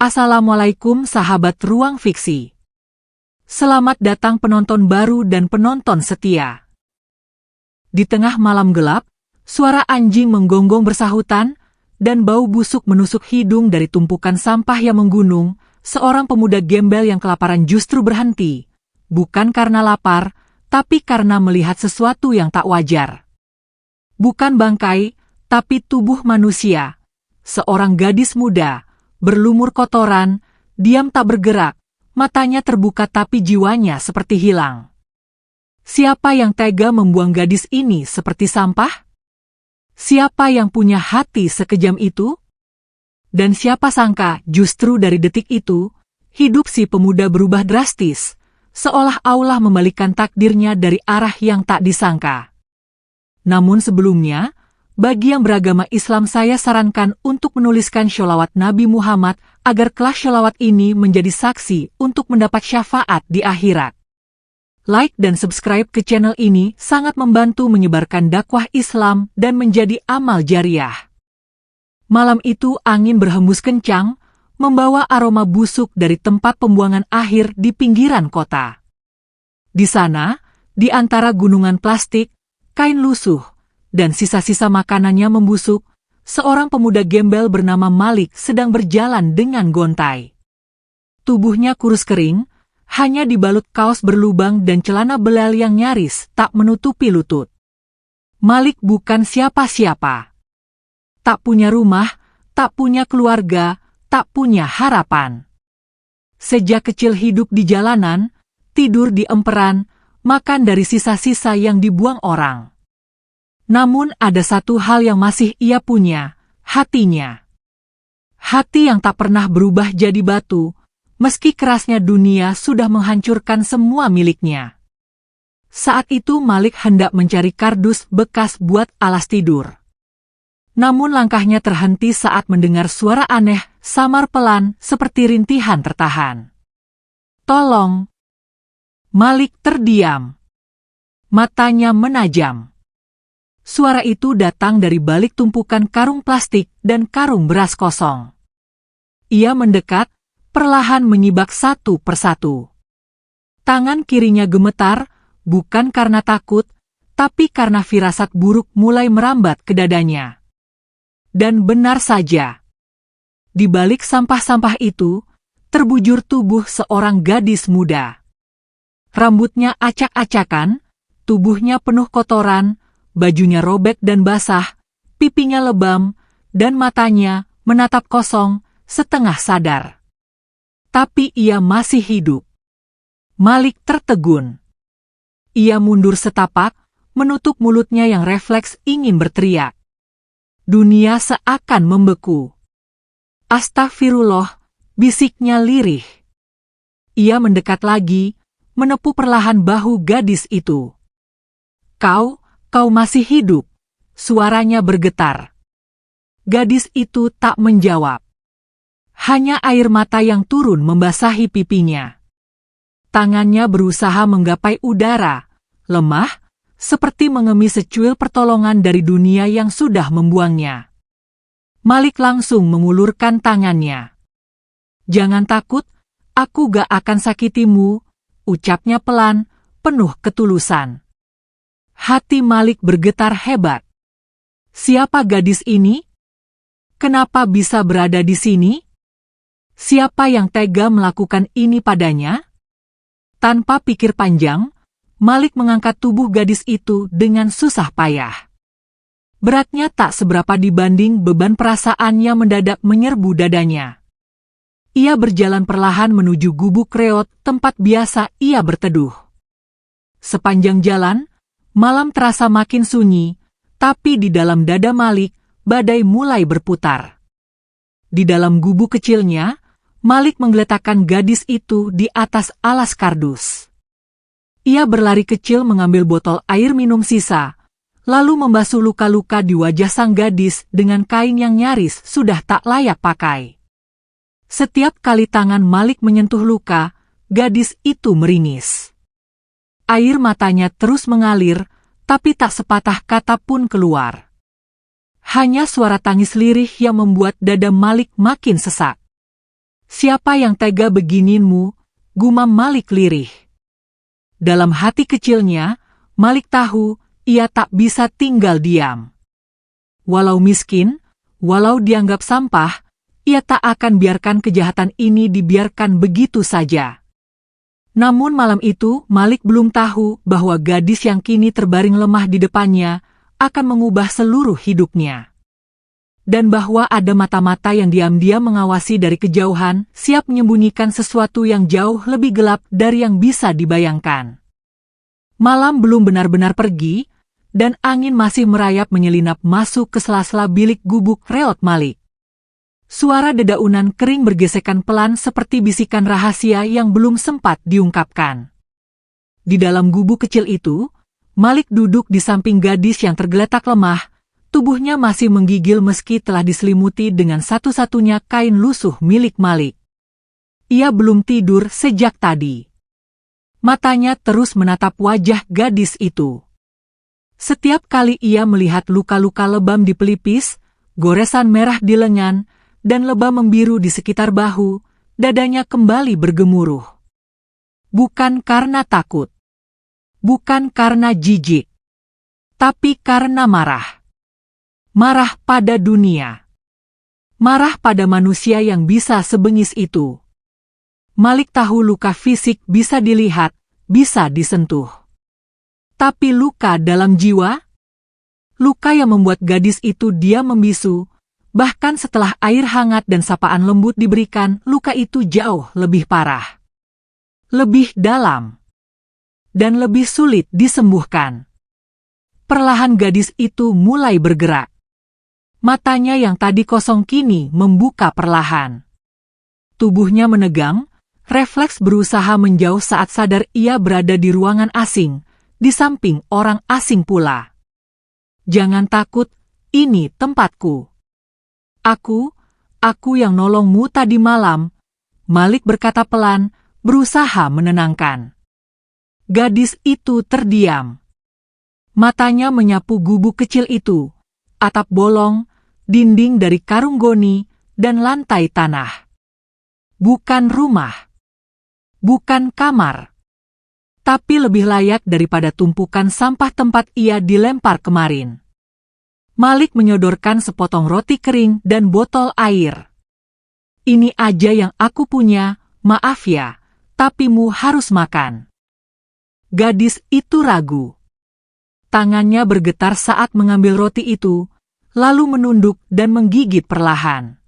Assalamualaikum sahabat Ruang Fiksi. Selamat datang penonton baru dan penonton setia. Di tengah malam gelap, suara anjing menggonggong bersahutan, dan bau busuk menusuk hidung dari tumpukan sampah yang menggunung. Seorang pemuda gembel yang kelaparan justru berhenti, bukan karena lapar, tapi karena melihat sesuatu yang tak wajar. Bukan bangkai, tapi tubuh manusia. Seorang gadis muda, berlumur kotoran, diam tak bergerak, matanya terbuka tapi jiwanya seperti hilang. Siapa yang tega membuang gadis ini seperti sampah? Siapa yang punya hati sekejam itu? Dan siapa sangka justru dari detik itu, hidup si pemuda berubah drastis, seolah Allah membalikkan takdirnya dari arah yang tak disangka. Namun sebelumnya, bagi yang beragama Islam saya sarankan untuk menuliskan sholawat Nabi Muhammad agar kelak sholawat ini menjadi saksi untuk mendapat syafaat di akhirat. Like dan subscribe ke channel ini sangat membantu menyebarkan dakwah Islam dan menjadi amal jariah. Malam itu angin berhembus kencang, membawa aroma busuk dari tempat pembuangan akhir di pinggiran kota. Di sana, di antara gunungan plastik, kain lusuh, dan sisa-sisa makanannya membusuk, seorang pemuda gembel bernama Malik sedang berjalan dengan gontai. Tubuhnya kurus kering, hanya dibalut kaos berlubang dan celana belal yang nyaris tak menutupi lutut. Malik bukan siapa-siapa. Tak punya rumah, tak punya keluarga, tak punya harapan. Sejak kecil hidup di jalanan, tidur di emperan, makan dari sisa-sisa yang dibuang orang. Namun ada satu hal yang masih ia punya, hatinya. Hati yang tak pernah berubah jadi batu, meski kerasnya dunia sudah menghancurkan semua miliknya. Saat itu Malik hendak mencari kardus bekas buat alas tidur. Namun langkahnya terhenti saat mendengar suara aneh, samar pelan seperti rintihan tertahan. "Tolong!" Malik terdiam. Matanya menajam. Suara itu datang dari balik tumpukan karung plastik dan karung beras kosong. Ia mendekat, perlahan menyibak satu persatu. Tangan kirinya gemetar, bukan karena takut, tapi karena firasat buruk mulai merambat ke dadanya. Dan benar saja. Di balik sampah-sampah itu, terbujur tubuh seorang gadis muda. Rambutnya acak-acakan, tubuhnya penuh kotoran, bajunya robek dan basah, pipinya lebam, dan matanya menatap kosong, setengah sadar. Tapi ia masih hidup. Malik tertegun. Ia mundur setapak, menutup mulutnya yang refleks ingin berteriak. Dunia seakan membeku. "Astagfirullah," bisiknya lirih. Ia mendekat lagi, menepuk perlahan bahu gadis itu. Kau masih hidup," suaranya bergetar. Gadis itu tak menjawab. Hanya air mata yang turun membasahi pipinya. Tangannya berusaha menggapai udara, lemah, seperti mengemis secuil pertolongan dari dunia yang sudah membuangnya. Malik langsung mengulurkan tangannya. "Jangan takut, aku gak akan sakitimu," ucapnya pelan, penuh ketulusan. Hati Malik bergetar hebat. Siapa gadis ini? Kenapa bisa berada di sini? Siapa yang tega melakukan ini padanya? Tanpa pikir panjang, Malik mengangkat tubuh gadis itu dengan susah payah. Beratnya tak seberapa dibanding beban perasaan yang mendadak menyerbu dadanya. Ia berjalan perlahan menuju gubuk reot tempat biasa ia berteduh. Sepanjang jalan, malam terasa makin sunyi, tapi di dalam dada Malik, badai mulai berputar. Di dalam gubuk kecilnya, Malik menggeletakkan gadis itu di atas alas kardus. Ia berlari kecil mengambil botol air minum sisa, lalu membasuh luka-luka di wajah sang gadis dengan kain yang nyaris sudah tak layak pakai. Setiap kali tangan Malik menyentuh luka, gadis itu meringis. Air matanya terus mengalir, tapi tak sepatah kata pun keluar. Hanya suara tangis lirih yang membuat dada Malik makin sesak. Siapa yang tega beginiinmu? Gumam Malik lirih. Dalam hati kecilnya, Malik tahu ia tak bisa tinggal diam. Walau miskin, walau dianggap sampah, ia tak akan biarkan kejahatan ini dibiarkan begitu saja. Namun malam itu Malik belum tahu bahwa gadis yang kini terbaring lemah di depannya akan mengubah seluruh hidupnya. Dan bahwa ada mata-mata yang diam-diam mengawasi dari kejauhan, siap menyembunyikan sesuatu yang jauh lebih gelap dari yang bisa dibayangkan. Malam belum benar-benar pergi, dan angin masih merayap menyelinap masuk ke sela-sela bilik gubuk reot Malik. Suara dedaunan kering bergesekan pelan seperti bisikan rahasia yang belum sempat diungkapkan. Di dalam gubuk kecil itu, Malik duduk di samping gadis yang tergeletak lemah, tubuhnya masih menggigil meski telah diselimuti dengan satu-satunya kain lusuh milik Malik. Ia belum tidur sejak tadi. Matanya terus menatap wajah gadis itu. Setiap kali ia melihat luka-luka lebam di pelipis, goresan merah di lengan, dan lebam membiru di sekitar bahu, dadanya kembali bergemuruh. Bukan karena takut. Bukan karena jijik. Tapi karena marah. Marah pada dunia. Marah pada manusia yang bisa sebengis itu. Malik tahu luka fisik bisa dilihat, bisa disentuh. Tapi luka dalam jiwa? Luka yang membuat gadis itu diam membisu, bahkan setelah air hangat dan sapaan lembut diberikan, luka itu jauh lebih parah. Lebih dalam. Dan lebih sulit disembuhkan. Perlahan gadis itu mulai bergerak. Matanya yang tadi kosong kini membuka perlahan. Tubuhnya menegang, refleks berusaha menjauh saat sadar ia berada di ruangan asing, di samping orang asing pula. Jangan takut, ini tempatku. Aku yang nolongmu tadi malam, Malik berkata pelan, berusaha menenangkan. Gadis itu terdiam. Matanya menyapu gubuk kecil itu, atap bolong, dinding dari karung goni, dan lantai tanah. Bukan rumah. Bukan kamar. Tapi lebih layak daripada tumpukan sampah tempat ia dilempar kemarin. Malik menyodorkan sepotong roti kering dan botol air. Ini aja yang aku punya, maaf ya, tapi mu harus makan. Gadis itu ragu. Tangannya bergetar saat mengambil roti itu, lalu menunduk dan menggigit perlahan.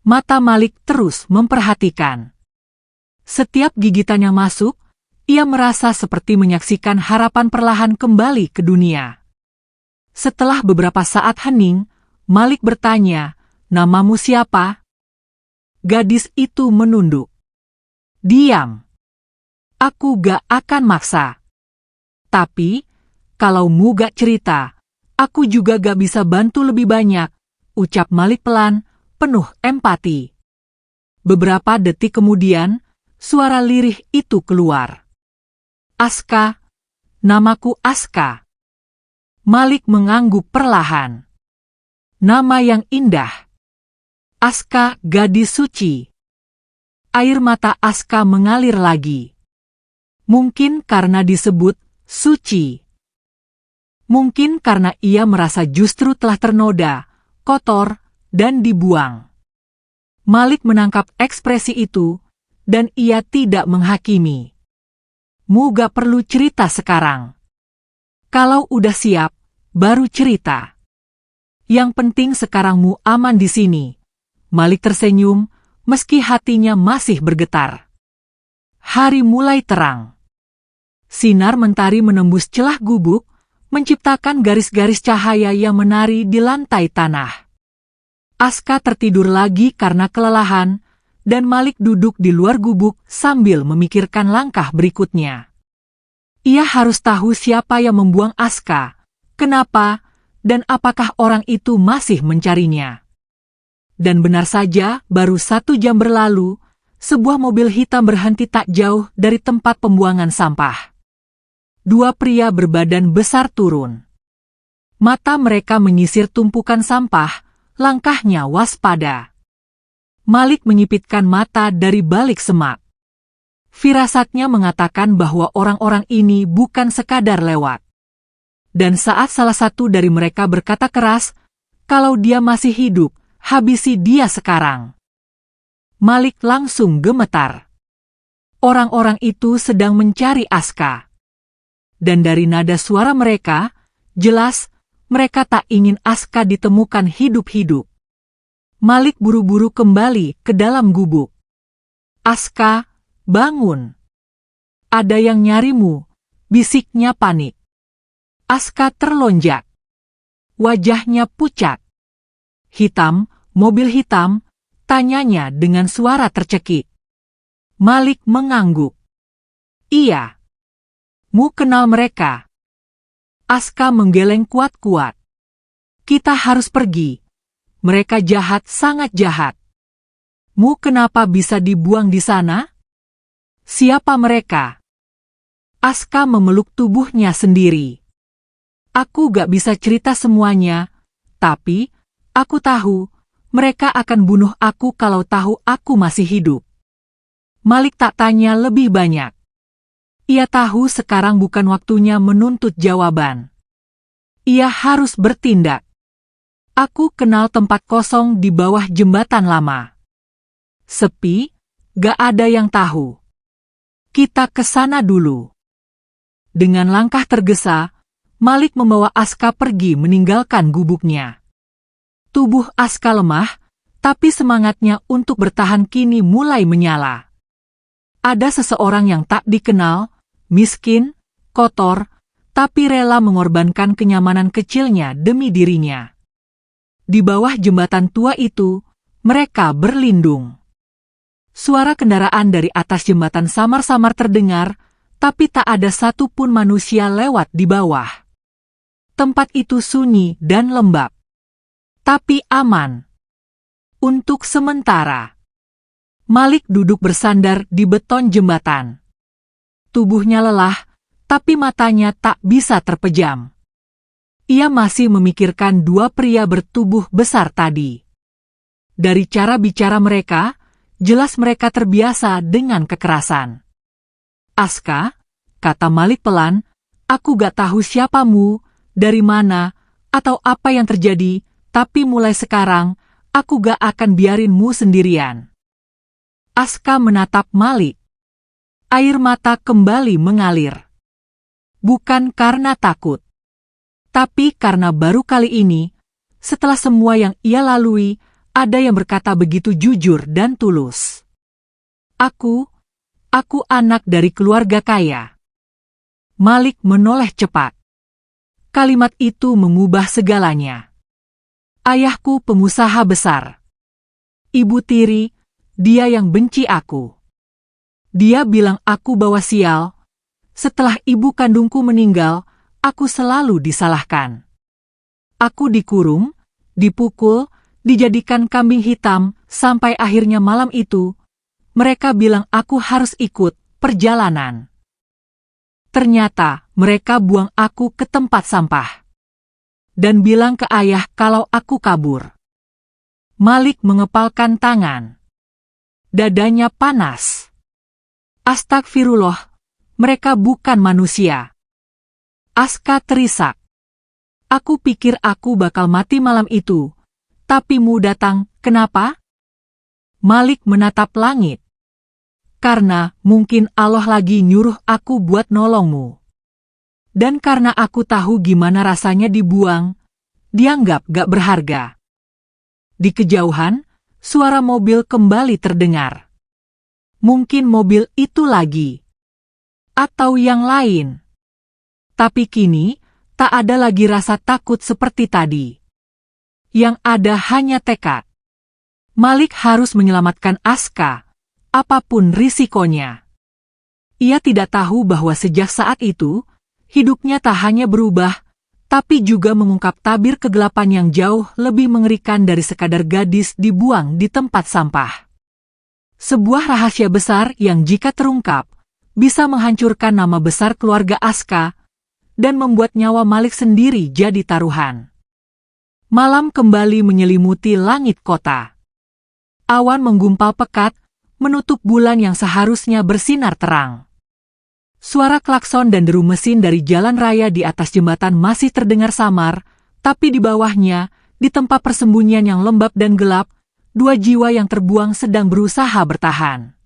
Mata Malik terus memperhatikan. Setiap gigitan yang masuk, ia merasa seperti menyaksikan harapan perlahan kembali ke dunia. Setelah beberapa saat hening, Malik bertanya, "Namamu siapa?" Gadis itu menunduk. "Diam. Aku gak akan maksa. Tapi, kalau mu gak cerita, aku juga gak bisa bantu lebih banyak," ucap Malik pelan, penuh empati. Beberapa detik kemudian, suara lirih itu keluar. "Aska, namaku Aska." Malik mengangguk perlahan. Nama yang indah. Aska, gadis suci. Air mata Aska mengalir lagi. Mungkin karena disebut suci. Mungkin karena ia merasa justru telah ternoda, kotor, dan dibuang. Malik menangkap ekspresi itu, dan ia tidak menghakimi. Mu gak perlu cerita sekarang. Kalau udah siap, baru cerita. Yang penting sekarang mu aman di sini. Malik tersenyum, meski hatinya masih bergetar. Hari mulai terang. Sinar mentari menembus celah gubuk, menciptakan garis-garis cahaya yang menari di lantai tanah. Aska tertidur lagi karena kelelahan, dan Malik duduk di luar gubuk sambil memikirkan langkah berikutnya. Ia harus tahu siapa yang membuang Aska, kenapa, dan apakah orang itu masih mencarinya. Dan benar saja, baru 1 jam berlalu, sebuah mobil hitam berhenti tak jauh dari tempat pembuangan sampah. 2 pria berbadan besar turun. Mata mereka menyisir tumpukan sampah, langkahnya waspada. Malik menyipitkan mata dari balik semak. Firasatnya mengatakan bahwa orang-orang ini bukan sekadar lewat. Dan saat salah satu dari mereka berkata keras, "Kalau dia masih hidup, habisi dia sekarang." Malik langsung gemetar. Orang-orang itu sedang mencari Aska. Dan dari nada suara mereka, jelas mereka tak ingin Aska ditemukan hidup-hidup. Malik buru-buru kembali ke dalam gubuk. "Aska, bangun. Ada yang nyarimu," bisiknya panik. Aska terlonjak. Wajahnya pucat. "Hitam, mobil hitam?" tanyanya dengan suara tercekik. Malik mengangguk. "Iya. Mu kenal mereka?" Aska menggeleng kuat-kuat. "Kita harus pergi. Mereka jahat, sangat jahat." "Mu kenapa bisa dibuang di sana? Siapa mereka?" Aska memeluk tubuhnya sendiri. "Aku gak bisa cerita semuanya, tapi aku tahu mereka akan bunuh aku kalau tahu aku masih hidup." Malik tak tanya lebih banyak. Ia tahu sekarang bukan waktunya menuntut jawaban. Ia harus bertindak. "Aku kenal tempat kosong di bawah jembatan lama. Sepi, gak ada yang tahu. Kita ke sana dulu." Dengan langkah tergesa, Malik membawa Aska pergi meninggalkan gubuknya. Tubuh Aska lemah, tapi semangatnya untuk bertahan kini mulai menyala. Ada seseorang yang tak dikenal, miskin, kotor, tapi rela mengorbankan kenyamanan kecilnya demi dirinya. Di bawah jembatan tua itu, mereka berlindung. Suara kendaraan dari atas jembatan samar-samar terdengar, tapi tak ada satupun manusia lewat di bawah. Tempat itu sunyi dan lembab. Tapi aman. Untuk sementara. Malik duduk bersandar di beton jembatan. Tubuhnya lelah, tapi matanya tak bisa terpejam. Ia masih memikirkan dua pria bertubuh besar tadi. Dari cara bicara mereka, jelas mereka terbiasa dengan kekerasan. "Aska," kata Malik pelan, "aku gak tahu siapamu, dari mana, atau apa yang terjadi, tapi mulai sekarang, aku gak akan biarinmu sendirian." Aska menatap Malik. Air mata kembali mengalir. Bukan karena takut, tapi karena baru kali ini, setelah semua yang ia lalui, ada yang berkata begitu jujur dan tulus. Aku anak dari keluarga kaya." Malik menoleh cepat. Kalimat itu mengubah segalanya. "Ayahku pengusaha besar. Ibu tiri, dia yang benci aku. Dia bilang aku bawa sial. Setelah ibu kandungku meninggal, aku selalu disalahkan. Aku dikurung, dipukul, dijadikan kambing hitam, sampai akhirnya malam itu, mereka bilang aku harus ikut perjalanan. Ternyata mereka buang aku ke tempat sampah. Dan bilang ke ayah kalau aku kabur." Malik mengepalkan tangan. Dadanya panas. "Astagfirullah, mereka bukan manusia." Aska terisak. "Aku pikir aku bakal mati malam itu, tapi mu datang, kenapa?" Malik menatap langit. "Karena mungkin Allah lagi nyuruh aku buat nolongmu. Dan karena aku tahu gimana rasanya dibuang, dianggap gak berharga." Di kejauhan, suara mobil kembali terdengar. Mungkin mobil itu lagi. Atau yang lain. Tapi kini, tak ada lagi rasa takut seperti tadi. Yang ada hanya tekad. Malik harus menyelamatkan Aska, apapun risikonya. Ia tidak tahu bahwa sejak saat itu, hidupnya tak hanya berubah, tapi juga mengungkap tabir kegelapan yang jauh lebih mengerikan dari sekadar gadis dibuang di tempat sampah. Sebuah rahasia besar yang jika terungkap, bisa menghancurkan nama besar keluarga Aska, dan membuat nyawa Malik sendiri jadi taruhan. Malam kembali menyelimuti langit kota. Awan menggumpal pekat, menutup bulan yang seharusnya bersinar terang. Suara klakson dan deru mesin dari jalan raya di atas jembatan masih terdengar samar, tapi di bawahnya, di tempat persembunyian yang lembab dan gelap, dua jiwa yang terbuang sedang berusaha bertahan.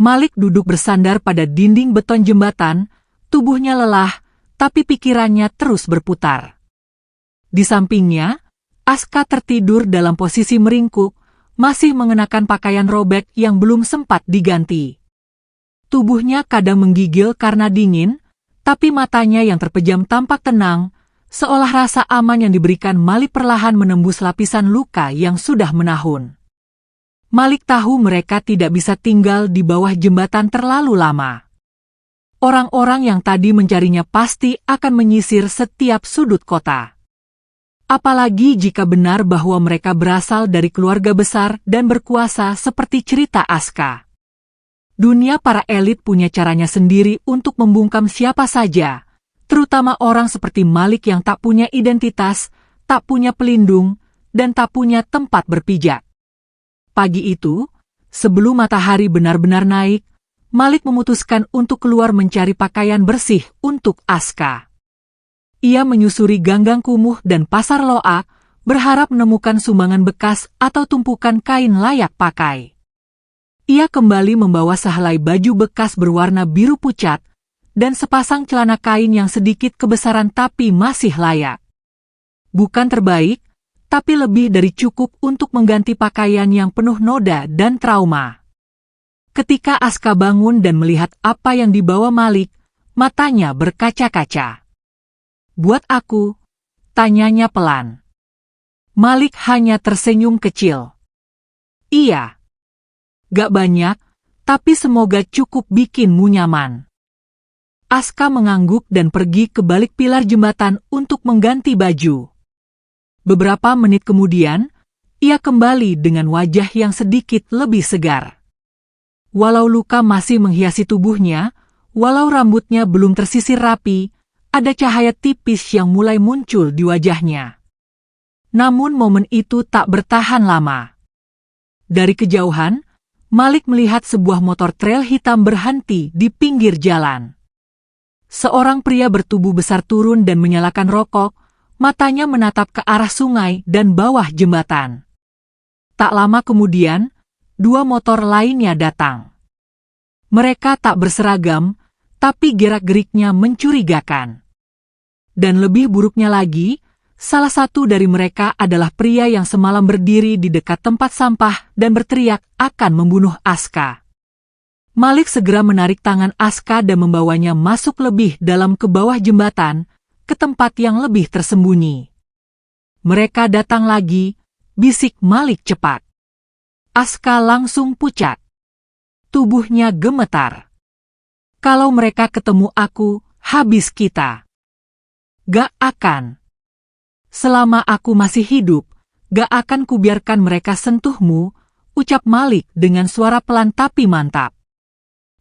Malik duduk bersandar pada dinding beton jembatan, tubuhnya lelah, tapi pikirannya terus berputar. Di sampingnya, Aska tertidur dalam posisi meringkuk, masih mengenakan pakaian robek yang belum sempat diganti. Tubuhnya kadang menggigil karena dingin, tapi matanya yang terpejam tampak tenang, seolah rasa aman yang diberikan Malik perlahan menembus lapisan luka yang sudah menahun. Malik tahu mereka tidak bisa tinggal di bawah jembatan terlalu lama. Orang-orang yang tadi mencarinya pasti akan menyisir setiap sudut kota. Apalagi jika benar bahwa mereka berasal dari keluarga besar dan berkuasa seperti cerita Aska. Dunia para elit punya caranya sendiri untuk membungkam siapa saja, terutama orang seperti Malik yang tak punya identitas, tak punya pelindung, dan tak punya tempat berpijak. Pagi itu, sebelum matahari benar-benar naik, Malik memutuskan untuk keluar mencari pakaian bersih untuk Aska. Ia menyusuri ganggang kumuh dan pasar loak, berharap menemukan sumbangan bekas atau tumpukan kain layak pakai. Ia kembali membawa sehelai baju bekas berwarna biru pucat, dan sepasang celana kain yang sedikit kebesaran tapi masih layak. Bukan terbaik, tapi lebih dari cukup untuk mengganti pakaian yang penuh noda dan trauma. Ketika Aska bangun dan melihat apa yang dibawa Malik, matanya berkaca-kaca. "Buat aku?" tanyanya pelan. Malik hanya tersenyum kecil. "Iya. Gak banyak, tapi semoga cukup bikinmu nyaman." Aska mengangguk dan pergi ke balik pilar jembatan untuk mengganti baju. Beberapa menit kemudian, ia kembali dengan wajah yang sedikit lebih segar. Walau luka masih menghiasi tubuhnya, walau rambutnya belum tersisir rapi, ada cahaya tipis yang mulai muncul di wajahnya. Namun momen itu tak bertahan lama. Dari kejauhan, Malik melihat sebuah motor trail hitam berhenti di pinggir jalan. Seorang pria bertubuh besar turun dan menyalakan rokok, matanya menatap ke arah sungai dan bawah jembatan. Tak lama kemudian, dua motor lainnya datang. Mereka tak berseragam, tapi gerak-geriknya mencurigakan. Dan lebih buruknya lagi, salah satu dari mereka adalah pria yang semalam berdiri di dekat tempat sampah dan berteriak akan membunuh Aska. Malik segera menarik tangan Aska dan membawanya masuk lebih dalam ke bawah jembatan, ke tempat yang lebih tersembunyi. "Mereka datang lagi," bisik Malik cepat. Aska langsung pucat. Tubuhnya gemetar. "Kalau mereka ketemu aku, habis kita." "Gak akan. Selama aku masih hidup, gak akan kubiarkan mereka sentuhmu," ucap Malik dengan suara pelan tapi mantap.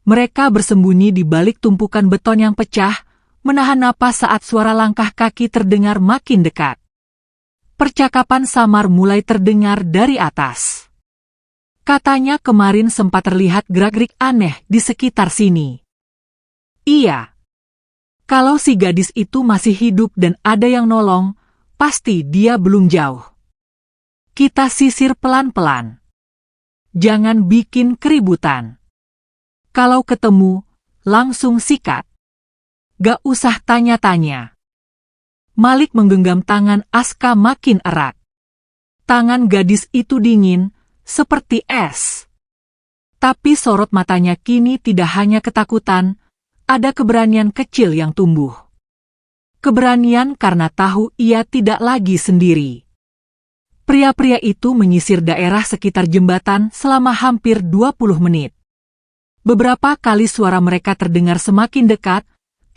Mereka bersembunyi di balik tumpukan beton yang pecah, menahan napas saat suara langkah kaki terdengar makin dekat. Percakapan samar mulai terdengar dari atas. "Katanya kemarin sempat terlihat gerak-gerik aneh di sekitar sini." "Iya. Kalau si gadis itu masih hidup dan ada yang nolong, pasti dia belum jauh. Kita sisir pelan-pelan. Jangan bikin keributan. Kalau ketemu, langsung sikat. Gak usah tanya-tanya." Malik menggenggam tangan Aska makin erat. Tangan gadis itu dingin, seperti es. Tapi sorot matanya kini tidak hanya ketakutan, ada keberanian kecil yang tumbuh. Keberanian karena tahu ia tidak lagi sendiri. Pria-pria itu menyisir daerah sekitar jembatan selama hampir 20 menit. Beberapa kali suara mereka terdengar semakin dekat,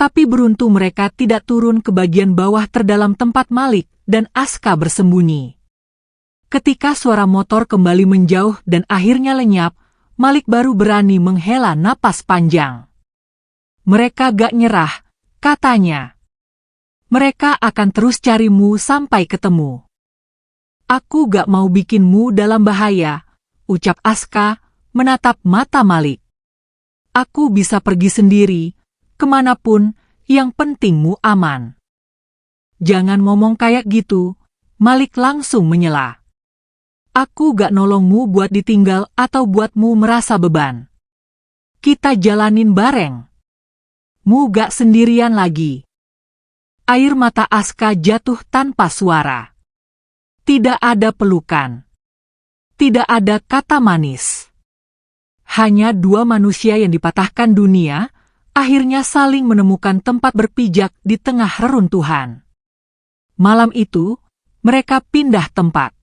tapi beruntung mereka tidak turun ke bagian bawah terdalam tempat Malik dan Aska bersembunyi. Ketika suara motor kembali menjauh dan akhirnya lenyap, Malik baru berani menghela napas panjang. "Mereka gak nyerah," katanya. "Mereka akan terus carimu sampai ketemu. Aku gak mau bikinmu dalam bahaya," ucap Aska, menatap mata Malik. Aku bisa pergi sendiri, kemanapun, yang pentingmu aman. Jangan ngomong kayak gitu, Malik langsung menyela. Aku gak nolongmu buat ditinggal atau buatmu merasa beban. Kita jalanin bareng. Mu gak sendirian lagi. Air mata Aska jatuh tanpa suara. Tidak ada pelukan. Tidak ada kata manis. Hanya dua manusia yang dipatahkan dunia, akhirnya saling menemukan tempat berpijak di tengah reruntuhan. Malam itu, mereka pindah tempat.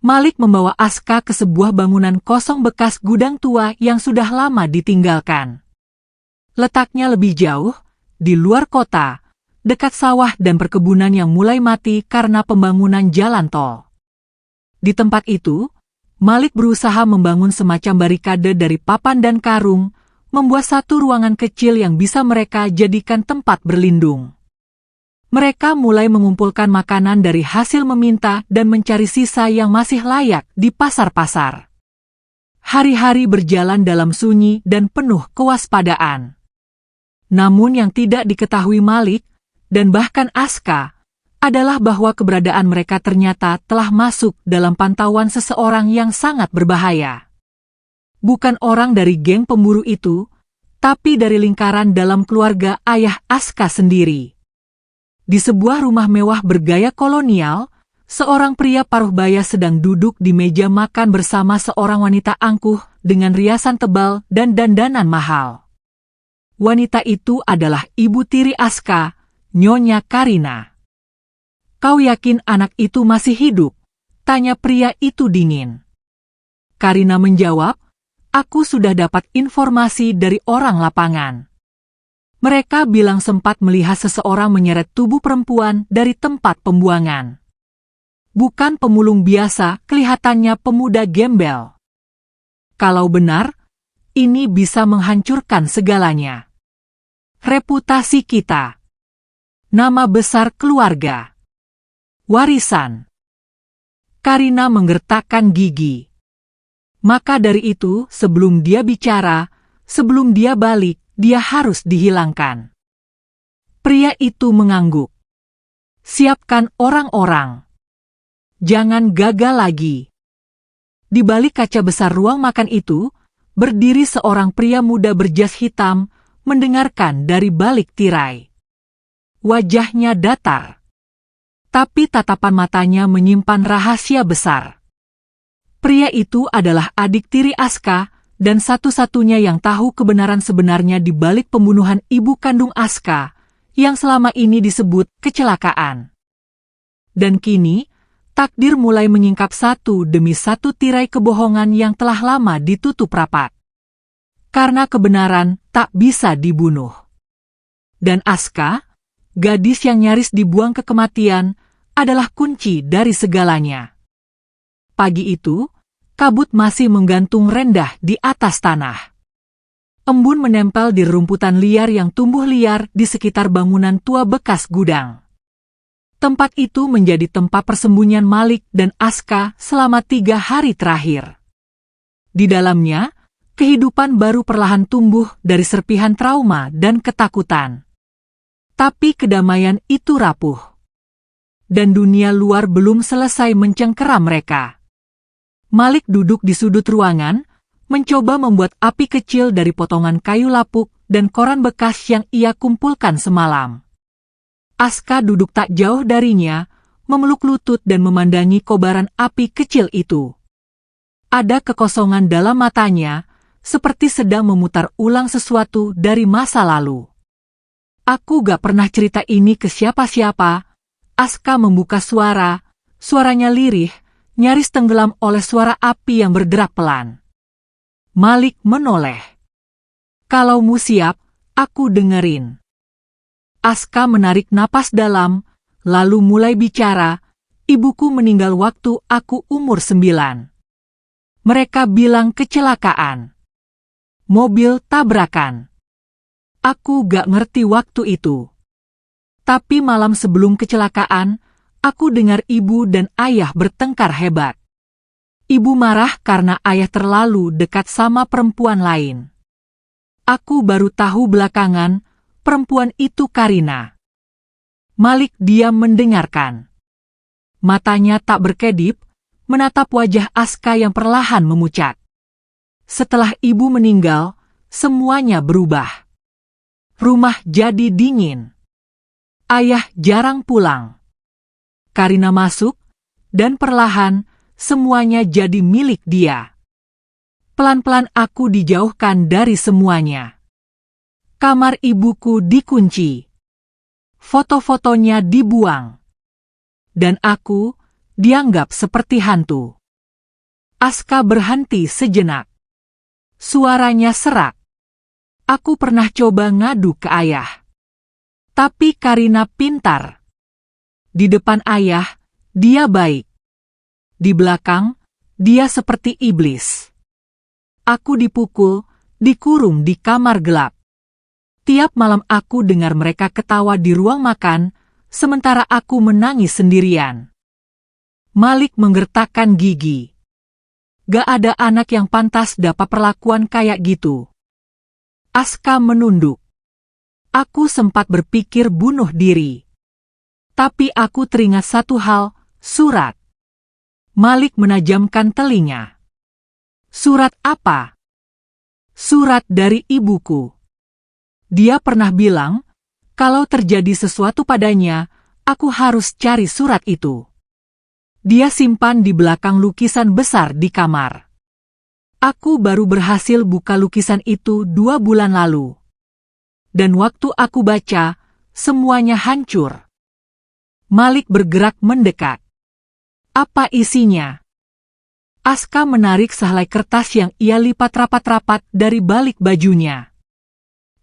Malik membawa Aska ke sebuah bangunan kosong bekas gudang tua yang sudah lama ditinggalkan. Letaknya lebih jauh, di luar kota, dekat sawah dan perkebunan yang mulai mati karena pembangunan jalan tol. Di tempat itu, Malik berusaha membangun semacam barikade dari papan dan karung, membuat satu ruangan kecil yang bisa mereka jadikan tempat berlindung. Mereka mulai mengumpulkan makanan dari hasil meminta dan mencari sisa yang masih layak di pasar-pasar. Hari-hari berjalan dalam sunyi dan penuh kewaspadaan. Namun yang tidak diketahui Malik, dan bahkan Aska, adalah bahwa keberadaan mereka ternyata telah masuk dalam pantauan seseorang yang sangat berbahaya. Bukan orang dari geng pemburu itu, tapi dari lingkaran dalam keluarga ayah Aska sendiri. Di sebuah rumah mewah bergaya kolonial, seorang pria paruh baya sedang duduk di meja makan bersama seorang wanita angkuh dengan riasan tebal dan dandanan mahal. Wanita itu adalah ibu tiri Aska, Nyonya Karina. Kau yakin anak itu masih hidup? Tanya pria itu dingin. Karina menjawab, aku sudah dapat informasi dari orang lapangan. Mereka bilang sempat melihat seseorang menyeret tubuh perempuan dari tempat pembuangan. Bukan pemulung biasa, kelihatannya pemuda gembel. Kalau benar, ini bisa menghancurkan segalanya. Reputasi kita. Nama besar keluarga. Warisan. Karina menggertakkan gigi. Maka dari itu, sebelum dia bicara, sebelum dia balik, dia harus dihilangkan. Pria itu mengangguk. Siapkan orang-orang. Jangan gagal lagi. Di balik kaca besar ruang makan itu, berdiri seorang pria muda berjas hitam, mendengarkan dari balik tirai. Wajahnya datar. Tapi tatapan matanya menyimpan rahasia besar. Pria itu adalah adik tiri Aska, dan satu-satunya yang tahu kebenaran sebenarnya di balik pembunuhan ibu kandung Aska, yang selama ini disebut kecelakaan. Dan kini, takdir mulai menyingkap satu demi satu tirai kebohongan yang telah lama ditutup rapat. Karena kebenaran tak bisa dibunuh. Dan Aska, gadis yang nyaris dibuang ke kematian, adalah kunci dari segalanya. Pagi itu, kabut masih menggantung rendah di atas tanah. Embun menempel di rumputan liar yang tumbuh liar di sekitar bangunan tua bekas gudang. Tempat itu menjadi tempat persembunyian Malik dan Aska selama 3 hari terakhir. Di dalamnya, kehidupan baru perlahan tumbuh dari serpihan trauma dan ketakutan. Tapi kedamaian itu rapuh. Dan dunia luar belum selesai mencengkera mereka. Malik duduk di sudut ruangan, mencoba membuat api kecil dari potongan kayu lapuk dan koran bekas yang ia kumpulkan semalam. Aska duduk tak jauh darinya, memeluk lutut dan memandangi kobaran api kecil itu. Ada kekosongan dalam matanya, seperti sedang memutar ulang sesuatu dari masa lalu. Aku gak pernah cerita ini ke siapa-siapa. Aska membuka suara, suaranya lirih, nyaris tenggelam oleh suara api yang berderak pelan. Malik menoleh. Kalau mu siap, aku dengerin. Aska menarik napas dalam, lalu mulai bicara, ibuku meninggal waktu aku umur 9. Mereka bilang kecelakaan. Mobil tabrakan. Aku gak ngerti waktu itu. Tapi malam sebelum kecelakaan, aku dengar ibu dan ayah bertengkar hebat. Ibu marah karena ayah terlalu dekat sama perempuan lain. Aku baru tahu belakangan, perempuan itu Karina. Malik diam mendengarkan. Matanya tak berkedip, menatap wajah Aska yang perlahan memucat. Setelah ibu meninggal, semuanya berubah. Rumah jadi dingin. Ayah jarang pulang. Karina masuk, dan perlahan, semuanya jadi milik dia. Pelan-pelan aku dijauhkan dari semuanya. Kamar ibuku dikunci. Foto-fotonya dibuang. Dan aku dianggap seperti hantu. Aska berhenti sejenak. Suaranya serak. Aku pernah coba ngadu ke ayah. Tapi Karina pintar. Di depan ayah, dia baik. Di belakang, dia seperti iblis. Aku dipukul, dikurung di kamar gelap. Tiap malam aku dengar mereka ketawa di ruang makan, sementara aku menangis sendirian. Malik menggertakkan gigi. Gak ada anak yang pantas dapat perlakuan kayak gitu. Aska menunduk. Aku sempat berpikir bunuh diri. Tapi aku teringat satu hal, surat. Malik menajamkan telinga. Surat apa? Surat dari ibuku. Dia pernah bilang, kalau terjadi sesuatu padanya, aku harus cari surat itu. Dia simpan di belakang lukisan besar di kamar. Aku baru berhasil buka lukisan itu 2 bulan lalu. Dan waktu aku baca, semuanya hancur. Malik bergerak mendekat. Apa isinya? Aska menarik sehelai kertas yang ia lipat rapat-rapat dari balik bajunya.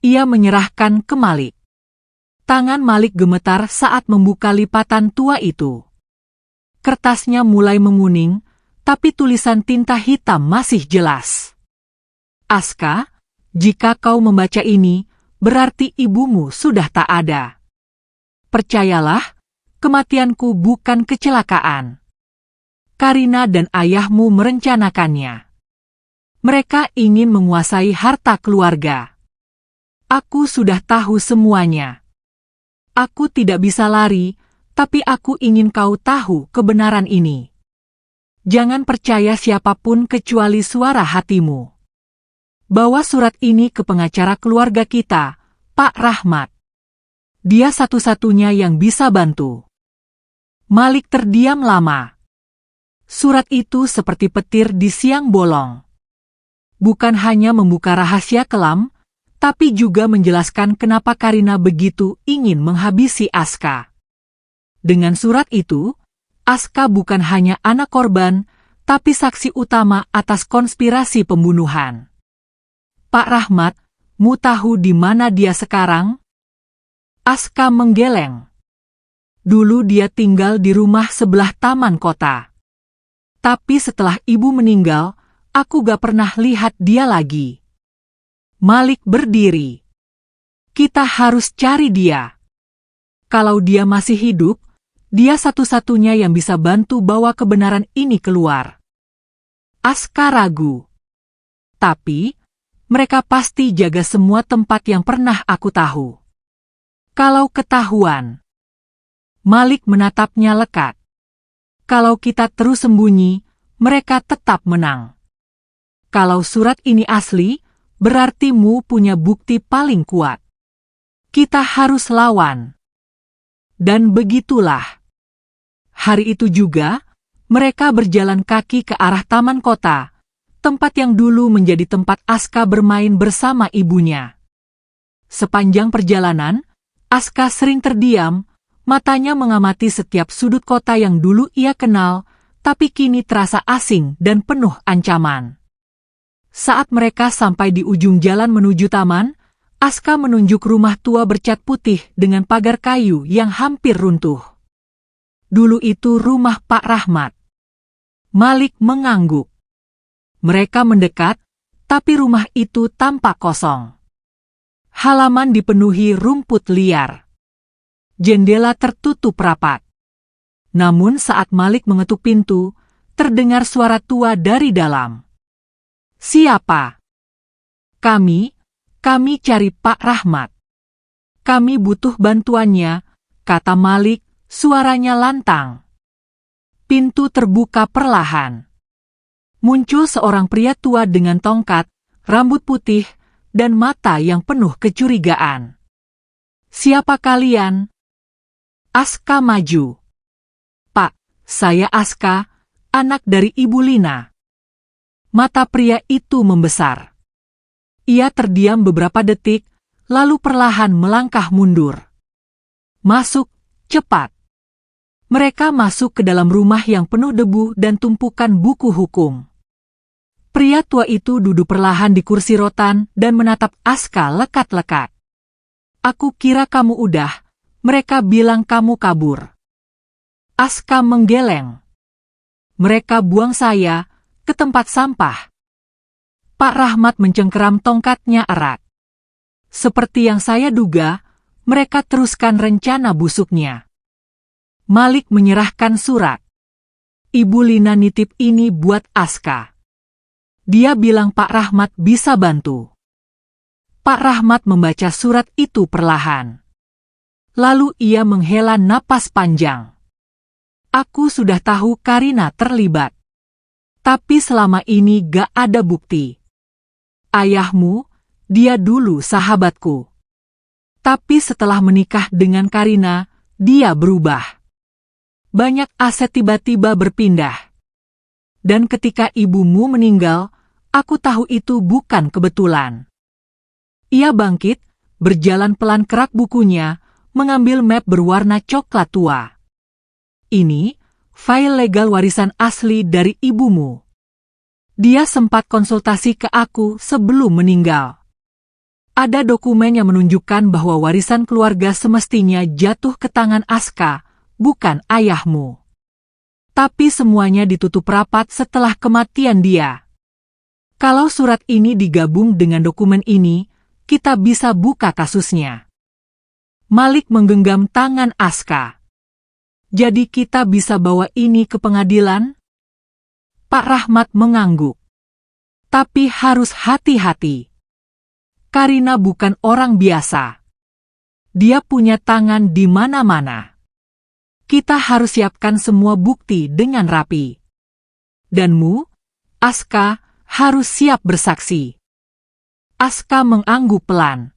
Ia menyerahkan ke Malik. Tangan Malik gemetar saat membuka lipatan tua itu. Kertasnya mulai menguning, tapi tulisan tinta hitam masih jelas. Aska, jika kau membaca ini, berarti ibumu sudah tak ada. Percayalah, kematianku bukan kecelakaan. Karina dan ayahmu merencanakannya. Mereka ingin menguasai harta keluarga. Aku sudah tahu semuanya. Aku tidak bisa lari, tapi aku ingin kau tahu kebenaran ini. Jangan percaya siapapun kecuali suara hatimu. Bawa surat ini ke pengacara keluarga kita, Pak Rahmat. Dia satu-satunya yang bisa bantu. Malik terdiam lama. Surat itu seperti petir di siang bolong. Bukan hanya membuka rahasia kelam, tapi juga menjelaskan kenapa Karina begitu ingin menghabisi Aska. Dengan surat itu, Aska bukan hanya anak korban, tapi saksi utama atas konspirasi pembunuhan. Pak Rahmat, mu tahu di mana dia sekarang? Aska menggeleng. Dulu dia tinggal di rumah sebelah taman kota. Tapi setelah ibu meninggal, aku gak pernah lihat dia lagi. Malik berdiri. Kita harus cari dia. Kalau dia masih hidup, dia satu-satunya yang bisa bantu bawa kebenaran ini keluar. Aska ragu. Tapi, mereka pasti jaga semua tempat yang pernah aku tahu. Kalau ketahuan. Malik menatapnya lekat. Kalau kita terus sembunyi, mereka tetap menang. Kalau surat ini asli, berarti mu punya bukti paling kuat. Kita harus lawan. Dan begitulah. Hari itu juga, mereka berjalan kaki ke arah taman kota, tempat yang dulu menjadi tempat Aska bermain bersama ibunya. Sepanjang perjalanan, Aska sering terdiam, matanya mengamati setiap sudut kota yang dulu ia kenal, tapi kini terasa asing dan penuh ancaman. Saat mereka sampai di ujung jalan menuju taman, Aska menunjuk rumah tua bercat putih dengan pagar kayu yang hampir runtuh. Dulu itu rumah Pak Rahmat. Malik mengangguk. Mereka mendekat, tapi rumah itu tampak kosong. Halaman dipenuhi rumput liar. Jendela tertutup rapat. Namun saat Malik mengetuk pintu, terdengar suara tua dari dalam. Siapa? Kami cari Pak Rahmat. Kami butuh bantuannya, kata Malik, suaranya lantang. Pintu terbuka perlahan. Muncul seorang pria tua dengan tongkat, rambut putih, dan mata yang penuh kecurigaan. Siapa kalian? Aska maju. Pak, saya Aska, anak dari Ibu Lina. Mata pria itu membesar. Ia terdiam beberapa detik, lalu perlahan melangkah mundur. Masuk, cepat. Mereka masuk ke dalam rumah yang penuh debu dan tumpukan buku hukum. Pria tua itu duduk perlahan di kursi rotan dan menatap Aska lekat-lekat. Aku kira kamu udah, mereka bilang kamu kabur. Aska menggeleng. Mereka buang saya ke tempat sampah. Pak Rahmat mencengkeram tongkatnya erat. Seperti yang saya duga, mereka teruskan rencana busuknya. Malik menyerahkan surat. Ibu Lina nitip ini buat Aska. Dia bilang Pak Rahmat bisa bantu. Pak Rahmat membaca surat itu perlahan. Lalu ia menghela napas panjang. Aku sudah tahu Karina terlibat. Tapi selama ini gak ada bukti. Ayahmu, dia dulu sahabatku. Tapi setelah menikah dengan Karina, dia berubah. Banyak aset tiba-tiba berpindah. Dan ketika ibumu meninggal, aku tahu itu bukan kebetulan. Ia bangkit, berjalan pelan kerak bukunya, mengambil map berwarna coklat tua. Ini, file legal warisan asli dari ibumu. Dia sempat konsultasi ke aku sebelum meninggal. Ada dokumen yang menunjukkan bahwa warisan keluarga semestinya jatuh ke tangan Aska, bukan ayahmu. Tapi semuanya ditutup rapat setelah kematian dia. Kalau surat ini digabung dengan dokumen ini, kita bisa buka kasusnya. Malik menggenggam tangan Aska. Jadi kita bisa bawa ini ke pengadilan? Pak Rahmat mengangguk. Tapi harus hati-hati. Karina bukan orang biasa. Dia punya tangan di mana-mana. Kita harus siapkan semua bukti dengan rapi. Danmu, Aska, harus siap bersaksi. Aska mengangguk pelan.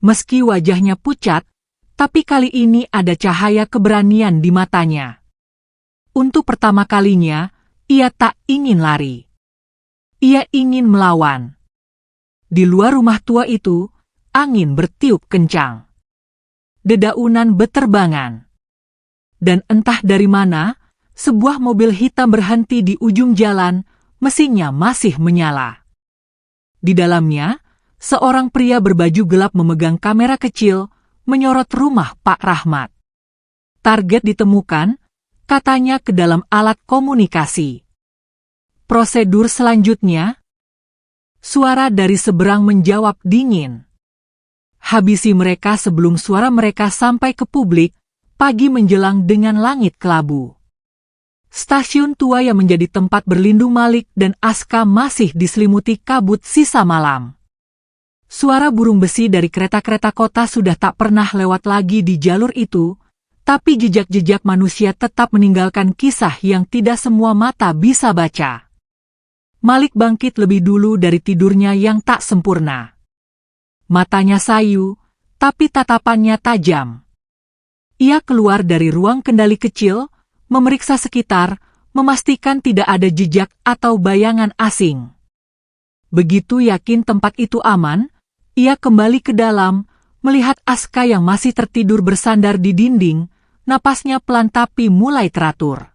Meski wajahnya pucat, tapi kali ini ada cahaya keberanian di matanya. Untuk pertama kalinya, ia tak ingin lari. Ia ingin melawan. Di luar rumah tua itu, angin bertiup kencang. Dedaunan beterbangan. Dan entah dari mana, sebuah mobil hitam berhenti di ujung jalan, mesinnya masih menyala. Di dalamnya, seorang pria berbaju gelap memegang kamera kecil, menyorot rumah Pak Rahmat. Target ditemukan, katanya ke dalam alat komunikasi. Prosedur selanjutnya? Suara dari seberang menjawab dingin. Habisi mereka sebelum suara mereka sampai ke publik, pagi menjelang dengan langit kelabu. Stasiun tua yang menjadi tempat berlindung Malik dan Aska masih diselimuti kabut sisa malam. Suara burung besi dari kereta-kereta kota sudah tak pernah lewat lagi di jalur itu, tapi jejak-jejak manusia tetap meninggalkan kisah yang tidak semua mata bisa baca. Malik bangkit lebih dulu dari tidurnya yang tak sempurna. Matanya sayu, tapi tatapannya tajam. Ia keluar dari ruang kendali kecil, memeriksa sekitar, memastikan tidak ada jejak atau bayangan asing. Begitu yakin tempat itu aman, ia kembali ke dalam, melihat Aska yang masih tertidur bersandar di dinding, napasnya pelan tapi mulai teratur.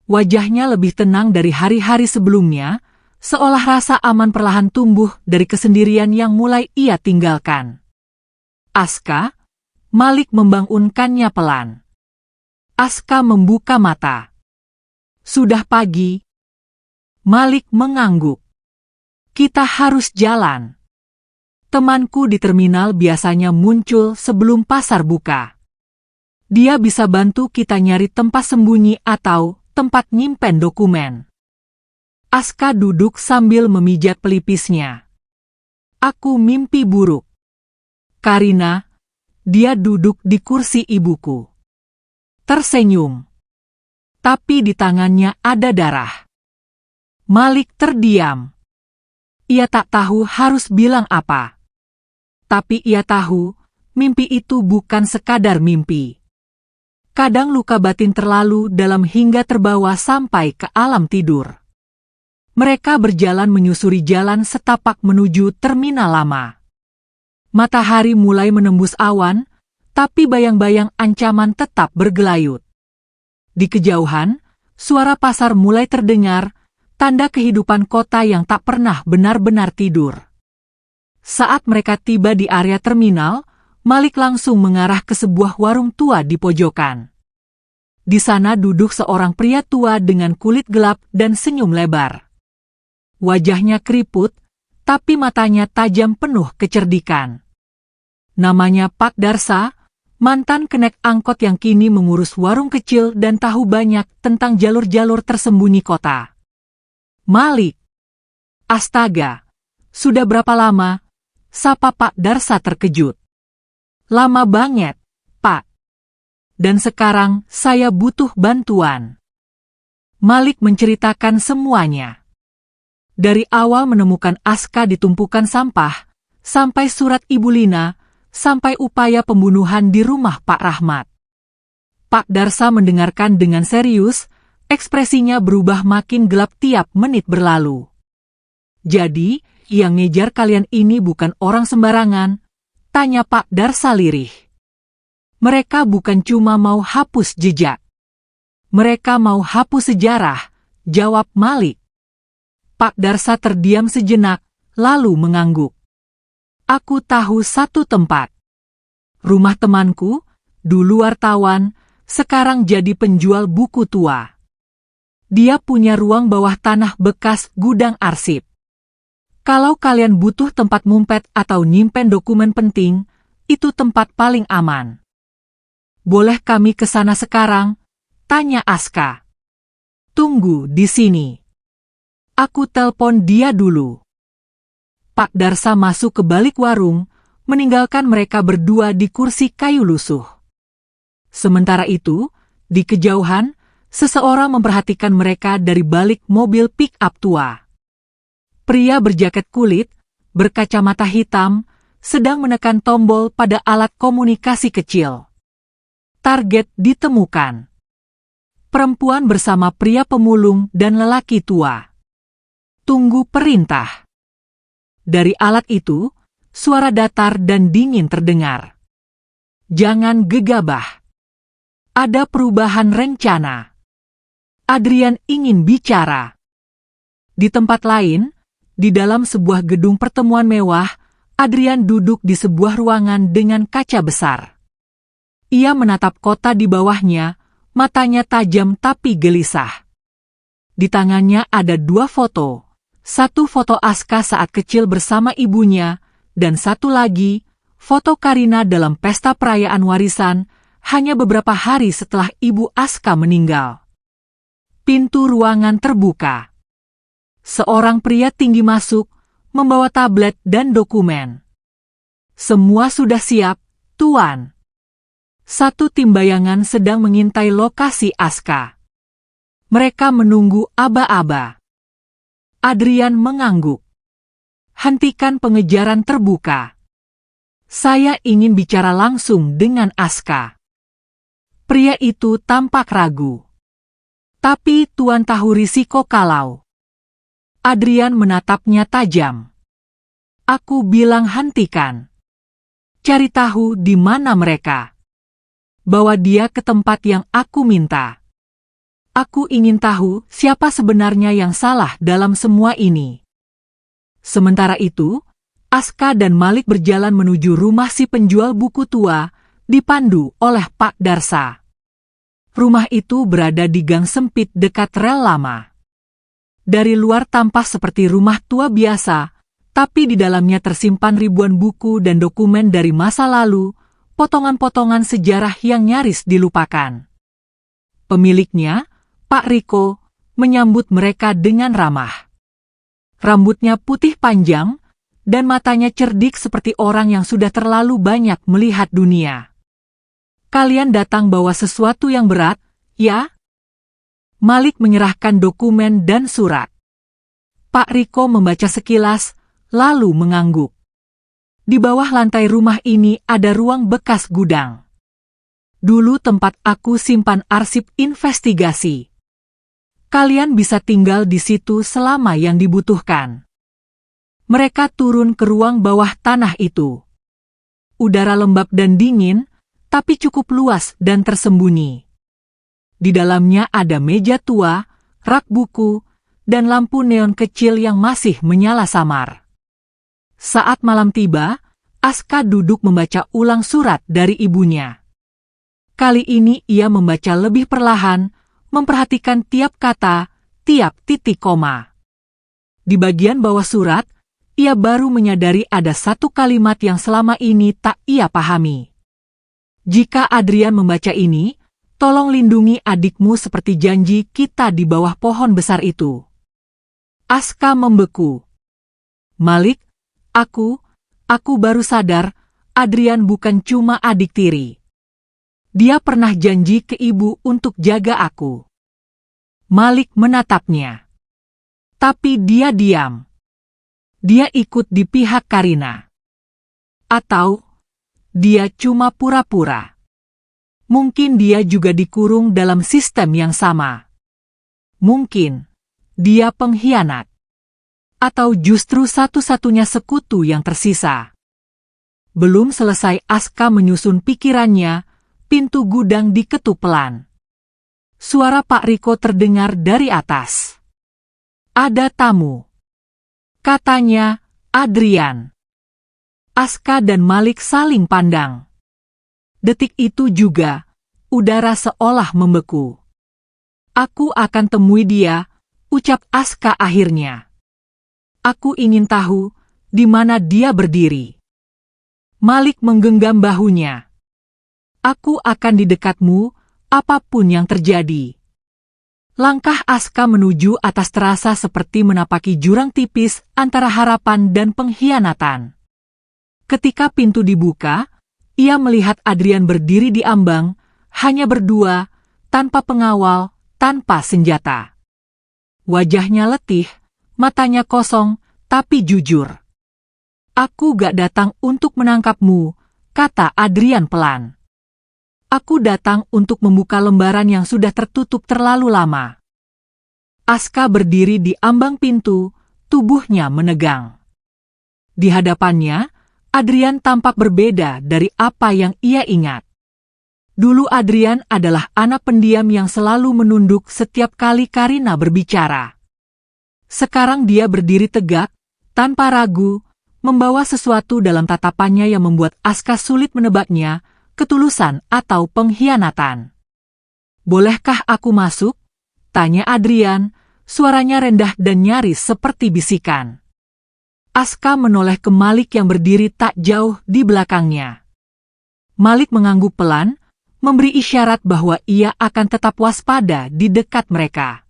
Wajahnya lebih tenang dari hari-hari sebelumnya, seolah rasa aman perlahan tumbuh dari kesendirian yang mulai ia tinggalkan. Aska, Malik membangunkannya pelan. Aska membuka mata. Sudah pagi. Malik mengangguk. Kita harus jalan. Temanku di terminal biasanya muncul sebelum pasar buka. Dia bisa bantu kita nyari tempat sembunyi atau tempat nyimpen dokumen. Aska duduk sambil memijat pelipisnya. Aku mimpi buruk. Karina, dia duduk di kursi ibuku. Tersenyum. Tapi di tangannya ada darah. Malik terdiam. Ia tak tahu harus bilang apa. Tapi ia tahu, mimpi itu bukan sekadar mimpi. Kadang luka batin terlalu dalam hingga terbawa sampai ke alam tidur. Mereka berjalan menyusuri jalan setapak menuju terminal lama. Matahari mulai menembus awan, tapi bayang-bayang ancaman tetap bergelayut. Di kejauhan, suara pasar mulai terdengar, tanda kehidupan kota yang tak pernah benar-benar tidur. Saat mereka tiba di area terminal, Malik langsung mengarah ke sebuah warung tua di pojokan. Di sana duduk seorang pria tua dengan kulit gelap dan senyum lebar. Wajahnya keriput, tapi matanya tajam penuh kecerdikan. Namanya Pak Darsa, mantan kenek angkot yang kini mengurus warung kecil dan tahu banyak tentang jalur-jalur tersembunyi kota. Malik. Astaga, sudah berapa lama? Sapa Pak Darsa terkejut. Lama banget, Pak. Dan sekarang saya butuh bantuan. Malik menceritakan semuanya. Dari awal menemukan Aska di tumpukan sampah, sampai surat Ibu Lina, sampai upaya pembunuhan di rumah Pak Rahmat. Pak Darsa mendengarkan dengan serius, ekspresinya berubah makin gelap tiap menit berlalu. Jadi, yang ngejar kalian ini bukan orang sembarangan? Tanya Pak Darsa lirih. Mereka bukan cuma mau hapus jejak. Mereka mau hapus sejarah, jawab Malik. Pak Darsa terdiam sejenak, lalu mengangguk. Aku tahu satu tempat. Rumah temanku, dulu wartawan, sekarang jadi penjual buku tua. Dia punya ruang bawah tanah bekas gudang arsip. Kalau kalian butuh tempat ngumpet atau nyimpen dokumen penting, itu tempat paling aman. Boleh kami ke sana sekarang? Tanya Aska. Tunggu di sini. Aku telpon dia dulu. Pak Darsa masuk ke balik warung, meninggalkan mereka berdua di kursi kayu lusuh. Sementara itu, di kejauhan, seseorang memperhatikan mereka dari balik mobil pick-up tua. Pria berjaket kulit, berkacamata hitam, sedang menekan tombol pada alat komunikasi kecil. Target ditemukan. Perempuan bersama pria pemulung dan lelaki tua. Tunggu perintah. Dari alat itu, suara datar dan dingin terdengar. Jangan gegabah. Ada perubahan rencana. Adrian ingin bicara. Di tempat lain, di dalam sebuah gedung pertemuan mewah, Adrian duduk di sebuah ruangan dengan kaca besar. Ia menatap kota di bawahnya, matanya tajam tapi gelisah. Di tangannya ada dua foto. Satu foto Aska saat kecil bersama ibunya, dan satu lagi, foto Karina dalam pesta perayaan warisan, hanya beberapa hari setelah ibu Aska meninggal. Pintu ruangan terbuka. Seorang pria tinggi masuk, membawa tablet dan dokumen. Semua sudah siap, Tuan. Satu tim bayangan sedang mengintai lokasi Aska. Mereka menunggu aba-aba. Adrian mengangguk. Hentikan pengejaran terbuka. Saya ingin bicara langsung dengan Aska. Pria itu tampak ragu. Tapi Tuan tahu risiko kalau. Adrian menatapnya tajam. Aku bilang hentikan. Cari tahu di mana mereka. Bawa dia ke tempat yang aku minta. Aku ingin tahu siapa sebenarnya yang salah dalam semua ini. Sementara itu, Aska dan Malik berjalan menuju rumah si penjual buku tua, dipandu oleh Pak Darsa. Rumah itu berada di gang sempit dekat rel lama. Dari luar tampak seperti rumah tua biasa, tapi di dalamnya tersimpan ribuan buku dan dokumen dari masa lalu, potongan-potongan sejarah yang nyaris dilupakan. Pemiliknya, Pak Riko menyambut mereka dengan ramah. Rambutnya putih panjang, dan matanya cerdik seperti orang yang sudah terlalu banyak melihat dunia. Kalian datang bawa sesuatu yang berat, ya? Malik menyerahkan dokumen dan surat. Pak Riko membaca sekilas, lalu mengangguk. Di bawah lantai rumah ini ada ruang bekas gudang. Dulu tempat aku simpan arsip investigasi. Kalian bisa tinggal di situ selama yang dibutuhkan. Mereka turun ke ruang bawah tanah itu. Udara lembab dan dingin, tapi cukup luas dan tersembunyi. Di dalamnya ada meja tua, rak buku, dan lampu neon kecil yang masih menyala samar. Saat malam tiba, Aska duduk membaca ulang surat dari ibunya. Kali ini ia membaca lebih perlahan, memperhatikan tiap kata, tiap titik koma. Di bagian bawah surat, ia baru menyadari ada satu kalimat yang selama ini tak ia pahami. Jika Adrian membaca ini, tolong lindungi adikmu seperti janji kita di bawah pohon besar itu. Aska membeku. Malik, aku baru sadar, Adrian bukan cuma adik tiri. Dia pernah janji ke ibu untuk jaga aku. Malik menatapnya. Tapi dia diam. Dia ikut di pihak Karina. Atau dia cuma pura-pura. Mungkin dia juga dikurung dalam sistem yang sama. Mungkin dia pengkhianat. Atau justru satu-satunya sekutu yang tersisa. Belum selesai Aska menyusun pikirannya, pintu gudang diketuk pelan. Suara Pak Riko terdengar dari atas. Ada tamu. Katanya, Adrian. Aska dan Malik saling pandang. Detik itu juga, udara seolah membeku. Aku akan temui dia, ucap Aska akhirnya. Aku ingin tahu, di mana dia berdiri. Malik menggenggam bahunya. Aku akan di dekatmu, apapun yang terjadi. Langkah Aska menuju atas terasa seperti menapaki jurang tipis antara harapan dan pengkhianatan. Ketika pintu dibuka, ia melihat Adrian berdiri di ambang, hanya berdua, tanpa pengawal, tanpa senjata. Wajahnya letih, matanya kosong, tapi jujur. Aku gak datang untuk menangkapmu, kata Adrian pelan. Aku datang untuk membuka lembaran yang sudah tertutup terlalu lama. Aska berdiri di ambang pintu, tubuhnya menegang. Di hadapannya, Adrian tampak berbeda dari apa yang ia ingat. Dulu Adrian adalah anak pendiam yang selalu menunduk setiap kali Karina berbicara. Sekarang dia berdiri tegak, tanpa ragu, membawa sesuatu dalam tatapannya yang membuat Aska sulit menebaknya, ketulusan atau pengkhianatan. Bolehkah aku masuk? Tanya Adrian, suaranya rendah dan nyaris seperti bisikan. Aska menoleh ke Malik yang berdiri tak jauh di belakangnya. Malik mengangguk pelan, memberi isyarat bahwa ia akan tetap waspada di dekat mereka.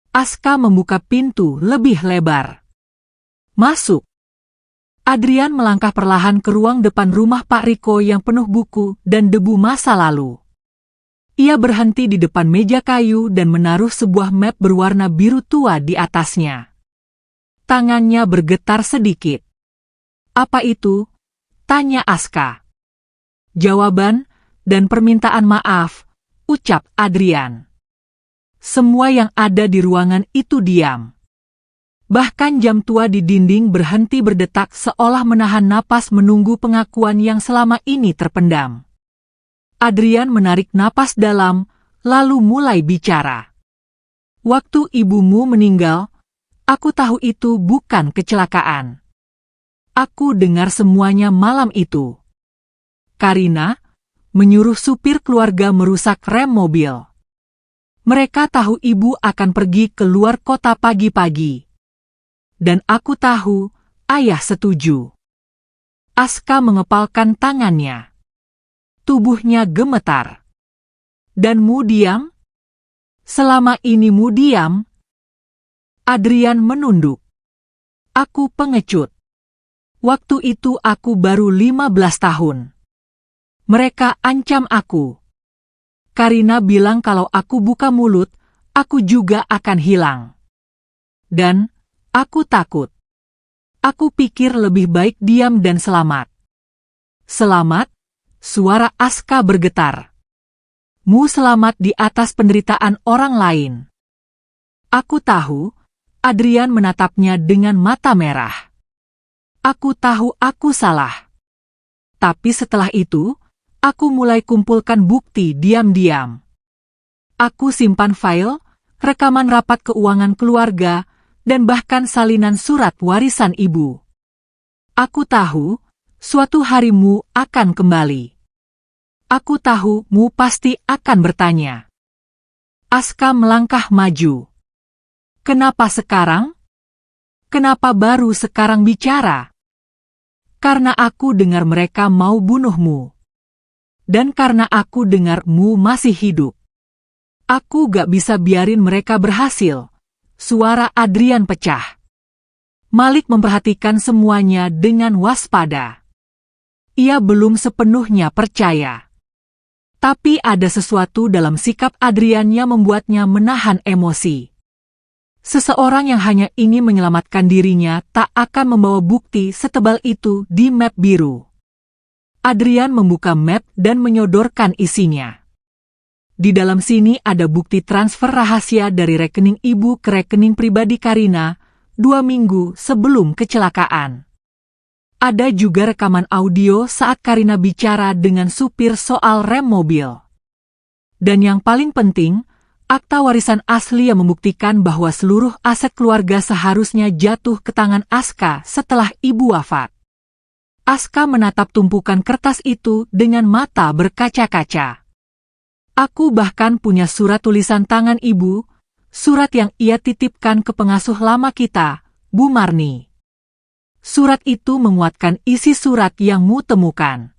Aska membuka pintu lebih lebar. Masuk. Adrian melangkah perlahan ke ruang depan rumah Pak Riko yang penuh buku dan debu masa lalu. Ia berhenti di depan meja kayu dan menaruh sebuah map berwarna biru tua di atasnya. Tangannya bergetar sedikit. Apa itu? Tanya Aska. Jawaban dan permintaan maaf, ucap Adrian. Semua yang ada di ruangan itu diam. Bahkan jam tua di dinding berhenti berdetak seolah menahan napas menunggu pengakuan yang selama ini terpendam. Adrian menarik napas dalam, lalu mulai bicara. Waktu ibumu meninggal, aku tahu itu bukan kecelakaan. Aku dengar semuanya malam itu. Karina menyuruh supir keluarga merusak rem mobil. Mereka tahu ibu akan pergi ke luar kota pagi-pagi. Dan aku tahu, ayah setuju. Aska mengepalkan tangannya. Tubuhnya gemetar. Danmu diam? Selama ini mu diam? Adrian menunduk. Aku pengecut. Waktu itu aku baru 15 tahun. Mereka ancam aku. Karina bilang kalau aku buka mulut, aku juga akan hilang. Dan aku takut. Aku pikir lebih baik diam dan selamat. Selamat? Suara Aska bergetar. Mu selamat di atas penderitaan orang lain. Aku tahu. Adrian menatapnya dengan mata merah. Aku tahu aku salah. Tapi setelah itu, aku mulai kumpulkan bukti diam-diam. Aku simpan file, rekaman rapat keuangan keluarga, dan bahkan salinan surat warisan ibu. Aku tahu, suatu hari mu akan kembali. Aku tahu mu pasti akan bertanya. Aska melangkah maju. Kenapa sekarang? Kenapa baru sekarang bicara? Karena aku dengar mereka mau bunuhmu. Dan karena aku dengar mu masih hidup. Aku gak bisa biarin mereka berhasil. Suara Adrian pecah. Malik memperhatikan semuanya dengan waspada. Ia belum sepenuhnya percaya. Tapi ada sesuatu dalam sikap Adrian yang membuatnya menahan emosi. Seseorang yang hanya ingin menyelamatkan dirinya tak akan membawa bukti setebal itu di map biru. Adrian membuka map dan menyodorkan isinya. Di dalam sini ada bukti transfer rahasia dari rekening ibu ke rekening pribadi Karina 2 minggu sebelum kecelakaan. Ada juga rekaman audio saat Karina bicara dengan supir soal rem mobil. Dan yang paling penting, akta warisan asli yang membuktikan bahwa seluruh aset keluarga seharusnya jatuh ke tangan Aska setelah ibu wafat. Aska menatap tumpukan kertas itu dengan mata berkaca-kaca. Aku bahkan punya surat tulisan tangan ibu, surat yang ia titipkan ke pengasuh lama kita, Bu Marni. Surat itu menguatkan isi surat yang mu temukan.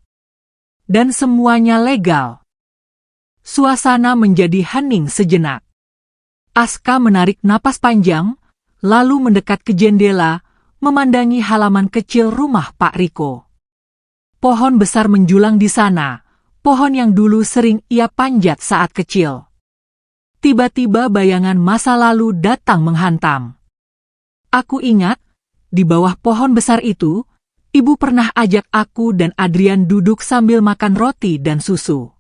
Dan semuanya legal. Suasana menjadi hening sejenak. Aska menarik napas panjang, lalu mendekat ke jendela, memandangi halaman kecil rumah Pak Riko. Pohon besar menjulang di sana, pohon yang dulu sering ia panjat saat kecil. Tiba-tiba bayangan masa lalu datang menghantam. Aku ingat, di bawah pohon besar itu, ibu pernah ajak aku dan Adrian duduk sambil makan roti dan susu.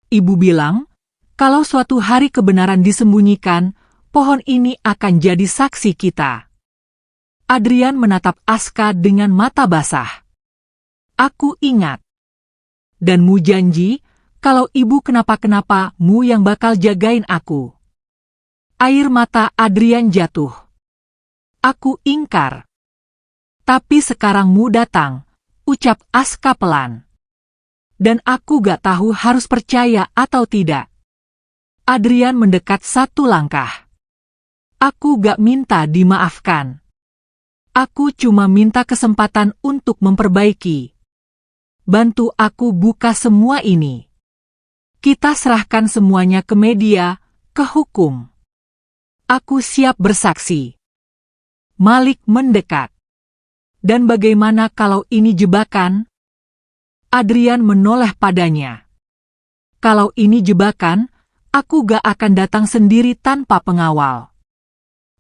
Ibu bilang, kalau suatu hari kebenaran disembunyikan, pohon ini akan jadi saksi kita. Adrian menatap Aska dengan mata basah. Aku ingat. Dan mu janji, kalau ibu kenapa-kenapa, mu yang bakal jagain aku. Air mata Adrian jatuh. Aku ingkar. Tapi sekarang mu datang, ucap Aska pelan. Dan aku gak tahu harus percaya atau tidak. Adrian mendekat 1 langkah. Aku gak minta dimaafkan. Aku cuma minta kesempatan untuk memperbaiki. Bantu aku buka semua ini. Kita serahkan semuanya ke media, ke hukum. Aku siap bersaksi. Malik mendekat. Dan bagaimana kalau ini jebakan? Adrian menoleh padanya. Kalau ini jebakan, aku gak akan datang sendiri tanpa pengawal.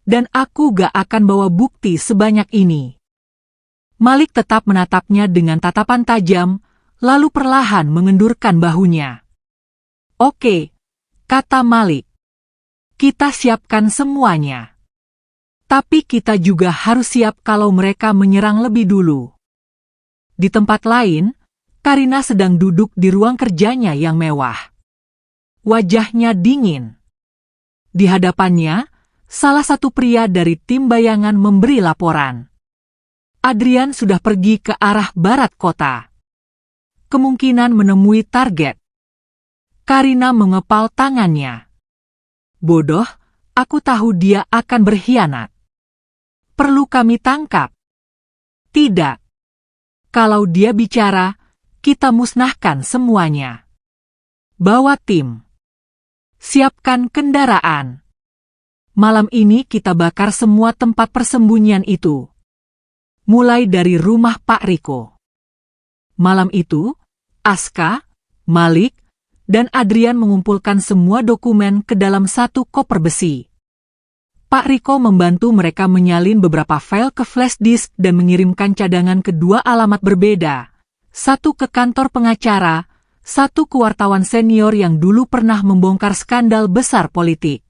Dan aku gak akan bawa bukti sebanyak ini. Malik tetap menatapnya dengan tatapan tajam, lalu perlahan mengendurkan bahunya. Oke, kata Malik. Kita siapkan semuanya. Tapi kita juga harus siap kalau mereka menyerang lebih dulu. Di tempat lain, Karina sedang duduk di ruang kerjanya yang mewah. Wajahnya dingin. Di hadapannya, salah satu pria dari tim bayangan memberi laporan. Adrian sudah pergi ke arah barat kota. Kemungkinan menemui target. Karina mengepal tangannya. Bodoh, aku tahu dia akan berkhianat. Perlu kami tangkap? Tidak. Kalau dia bicara, kita musnahkan semuanya. Bawa tim. Siapkan kendaraan. Malam ini kita bakar semua tempat persembunyian itu. Mulai dari rumah Pak Riko. Malam itu, Aska, Malik, dan Adrian mengumpulkan semua dokumen ke dalam satu koper besi. Pak Riko membantu mereka menyalin beberapa file ke flash disk dan mengirimkan cadangan ke dua alamat berbeda. Satu ke kantor pengacara, satu ke wartawan senior yang dulu pernah membongkar skandal besar politik.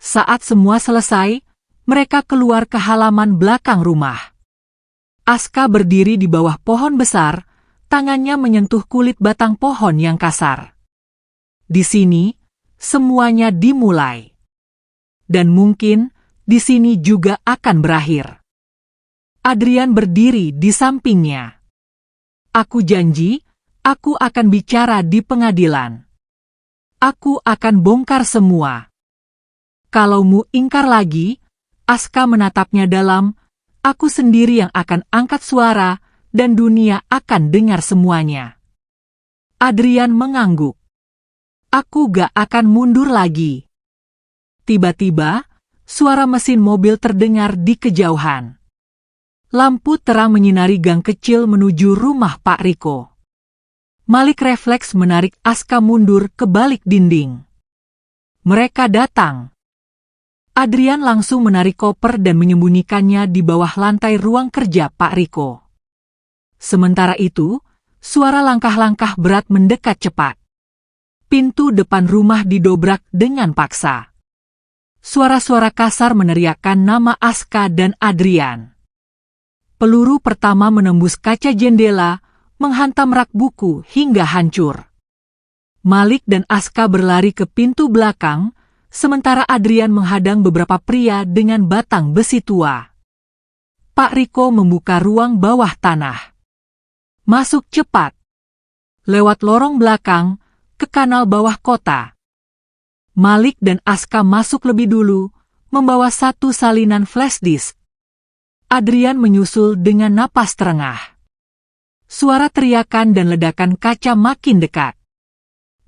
Saat semua selesai, mereka keluar ke halaman belakang rumah. Aska berdiri di bawah pohon besar, tangannya menyentuh kulit batang pohon yang kasar. Di sini, semuanya dimulai. Dan mungkin, di sini juga akan berakhir. Adrian berdiri di sampingnya. Aku janji, aku akan bicara di pengadilan. Aku akan bongkar semua. Kalau mu ingkar lagi, Aska menatapnya dalam, aku sendiri yang akan angkat suara, dan dunia akan dengar semuanya. Adrian mengangguk. Aku gak akan mundur lagi. Tiba-tiba, suara mesin mobil terdengar di kejauhan. Lampu terang menyinari gang kecil menuju rumah Pak Riko. Malik refleks menarik Aska mundur ke balik dinding. Mereka datang. Adrian langsung menarik koper dan menyembunyikannya di bawah lantai ruang kerja Pak Riko. Sementara itu, suara langkah-langkah berat mendekat cepat. Pintu depan rumah didobrak dengan paksa. Suara-suara kasar meneriakkan nama Aska dan Adrian. Peluru pertama menembus kaca jendela, menghantam rak buku hingga hancur. Malik dan Aska berlari ke pintu belakang, sementara Adrian menghadang beberapa pria dengan batang besi tua. Pak Riko membuka ruang bawah tanah. Masuk cepat. Lewat lorong belakang, ke kanal bawah kota. Malik dan Aska masuk lebih dulu, membawa satu salinan flash disk. Adrian menyusul dengan napas terengah. Suara teriakan dan ledakan kaca makin dekat.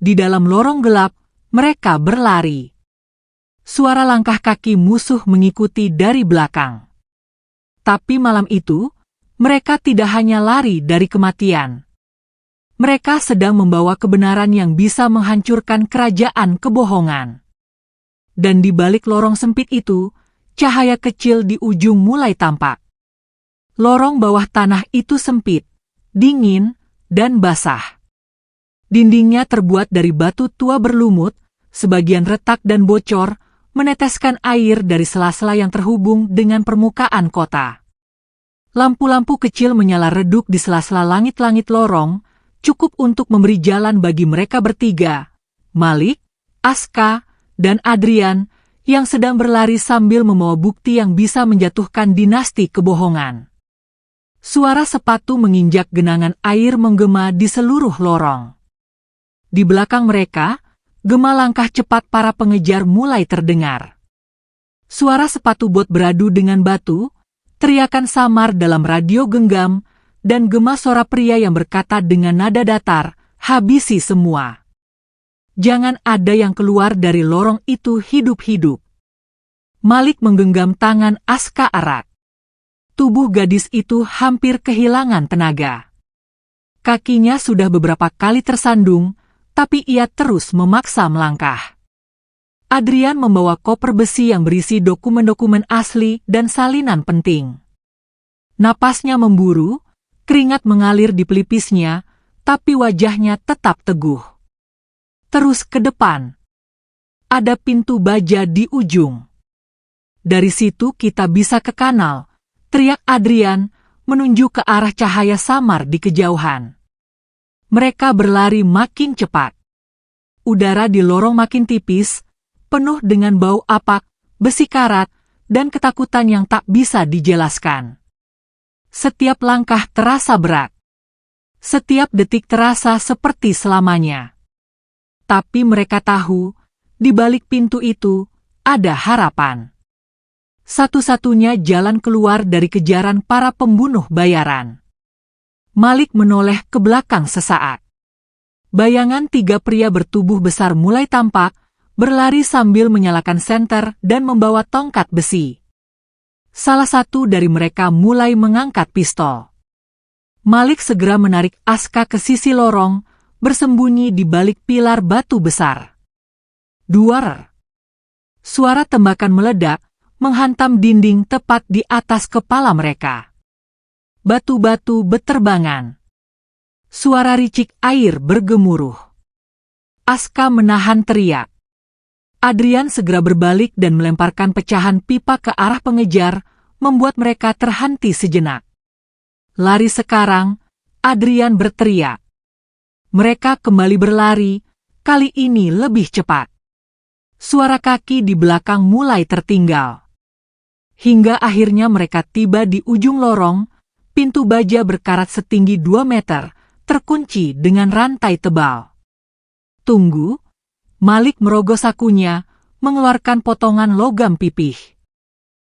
Di dalam lorong gelap, mereka berlari. Suara langkah kaki musuh mengikuti dari belakang. Tapi malam itu, mereka tidak hanya lari dari kematian. Mereka sedang membawa kebenaran yang bisa menghancurkan kerajaan kebohongan. Dan di balik lorong sempit itu, cahaya kecil di ujung mulai tampak. Lorong bawah tanah itu sempit, dingin, dan basah. Dindingnya terbuat dari batu tua berlumut, sebagian retak dan bocor, meneteskan air dari sela-sela yang terhubung dengan permukaan kota. Lampu-lampu kecil menyala redup di sela-sela langit-langit lorong, cukup untuk memberi jalan bagi mereka bertiga, Malik, Aska, dan Adrian, yang sedang berlari sambil membawa bukti yang bisa menjatuhkan dinasti kebohongan. Suara sepatu menginjak genangan air menggema di seluruh lorong. Di belakang mereka, gema langkah cepat para pengejar mulai terdengar. Suara sepatu bot beradu dengan batu, teriakan samar dalam radio genggam, dan gema suara pria yang berkata dengan nada datar, habisi semua. Jangan ada yang keluar dari lorong itu hidup-hidup. Malik menggenggam tangan Aska erat. Tubuh gadis itu hampir kehilangan tenaga. Kakinya sudah beberapa kali tersandung, tapi ia terus memaksa melangkah. Adrian membawa koper besi yang berisi dokumen-dokumen asli dan salinan penting. Napasnya memburu, keringat mengalir di pelipisnya, tapi wajahnya tetap teguh. Terus ke depan. Ada pintu baja di ujung. Dari situ kita bisa ke kanal, teriak Adrian, menunjuk ke arah cahaya samar di kejauhan. Mereka berlari makin cepat. Udara di lorong makin tipis, penuh dengan bau apak, besi karat, dan ketakutan yang tak bisa dijelaskan. Setiap langkah terasa berat. Setiap detik terasa seperti selamanya. Tapi mereka tahu, di balik pintu itu, ada harapan. Satu-satunya jalan keluar dari kejaran para pembunuh bayaran. Malik menoleh ke belakang sesaat. Bayangan tiga pria bertubuh besar mulai tampak, berlari sambil menyalakan senter dan membawa tongkat besi. Salah satu dari mereka mulai mengangkat pistol. Malik segera menarik Aska ke sisi lorong, bersembunyi di balik pilar batu besar. Duar! Suara tembakan meledak, menghantam dinding tepat di atas kepala mereka. Batu-batu beterbangan. Suara ricik air bergemuruh. Aska menahan teriak. Adrian segera berbalik dan melemparkan pecahan pipa ke arah pengejar, membuat mereka terhenti sejenak. Lari sekarang, Adrian berteriak. Mereka kembali berlari, kali ini lebih cepat. Suara kaki di belakang mulai tertinggal. Hingga akhirnya mereka tiba di ujung lorong, pintu baja berkarat setinggi 2 meter, terkunci dengan rantai tebal. Tunggu, Malik merogoh sakunya, mengeluarkan potongan logam pipih.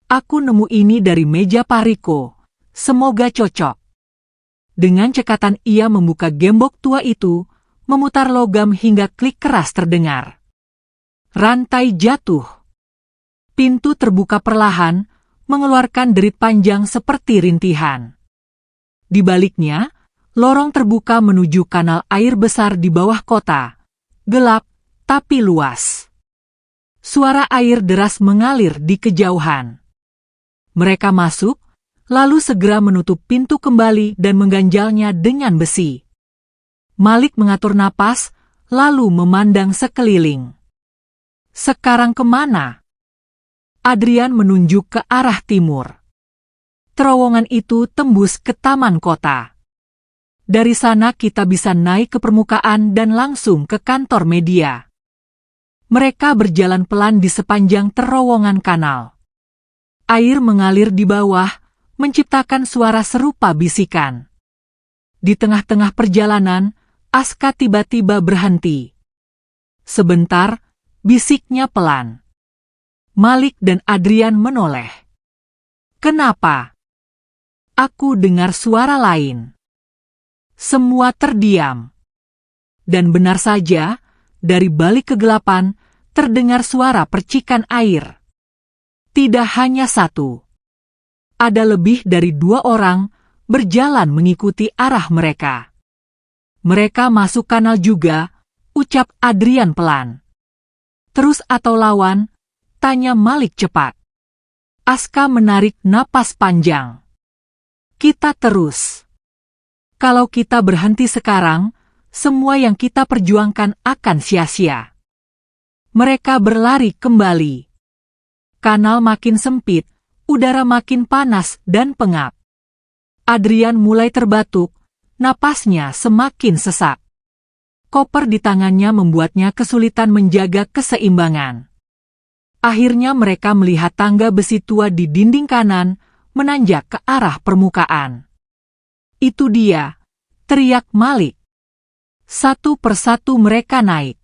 Aku nemu ini dari meja Pak Riko, semoga cocok. Dengan cekatan ia membuka gembok tua itu, memutar logam hingga klik keras terdengar. Rantai jatuh. Pintu terbuka perlahan, mengeluarkan derit panjang seperti rintihan. Di baliknya, lorong terbuka menuju kanal air besar di bawah kota. Gelap, tapi luas. Suara air deras mengalir di kejauhan. Mereka masuk, lalu segera menutup pintu kembali dan mengganjalnya dengan besi. Malik mengatur napas, lalu memandang sekeliling. Sekarang kemana? Adrian menunjuk ke arah timur. Terowongan itu tembus ke taman kota. Dari sana kita bisa naik ke permukaan dan langsung ke kantor media. Mereka berjalan pelan di sepanjang terowongan kanal. Air mengalir di bawah, menciptakan suara serupa bisikan. Di tengah-tengah perjalanan, Aska tiba-tiba berhenti. Sebentar, bisiknya pelan. Malik dan Adrian menoleh. Kenapa? Aku dengar suara lain. Semua terdiam. Dan benar saja, dari balik kegelapan, terdengar suara percikan air. Tidak hanya satu. Ada lebih dari 2 orang, berjalan mengikuti arah mereka. Mereka masuk kanal juga, ucap Adrian pelan. Terus atau lawan? Tanya Malik cepat. Aska menarik napas panjang. Kita terus. Kalau kita berhenti sekarang, semua yang kita perjuangkan akan sia-sia. Mereka berlari kembali. Kanal makin sempit, udara makin panas dan pengap. Adrian mulai terbatuk, napasnya semakin sesak. Koper di tangannya membuatnya kesulitan menjaga keseimbangan. Akhirnya mereka melihat tangga besi tua di dinding kanan, menanjak ke arah permukaan. Itu dia, teriak Malik. Satu persatu mereka naik.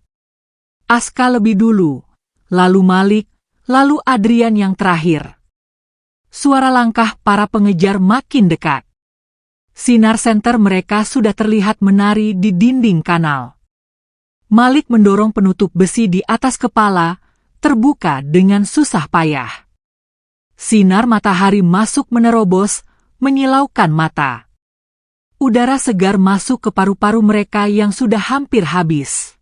Aska lebih dulu, lalu Malik, lalu Adrian yang terakhir. Suara langkah para pengejar makin dekat. Sinar senter mereka sudah terlihat menari di dinding kanal. Malik mendorong penutup besi di atas kepala, terbuka dengan susah payah. Sinar matahari masuk menerobos, menyilaukan mata. Udara segar masuk ke paru-paru mereka yang sudah hampir habis.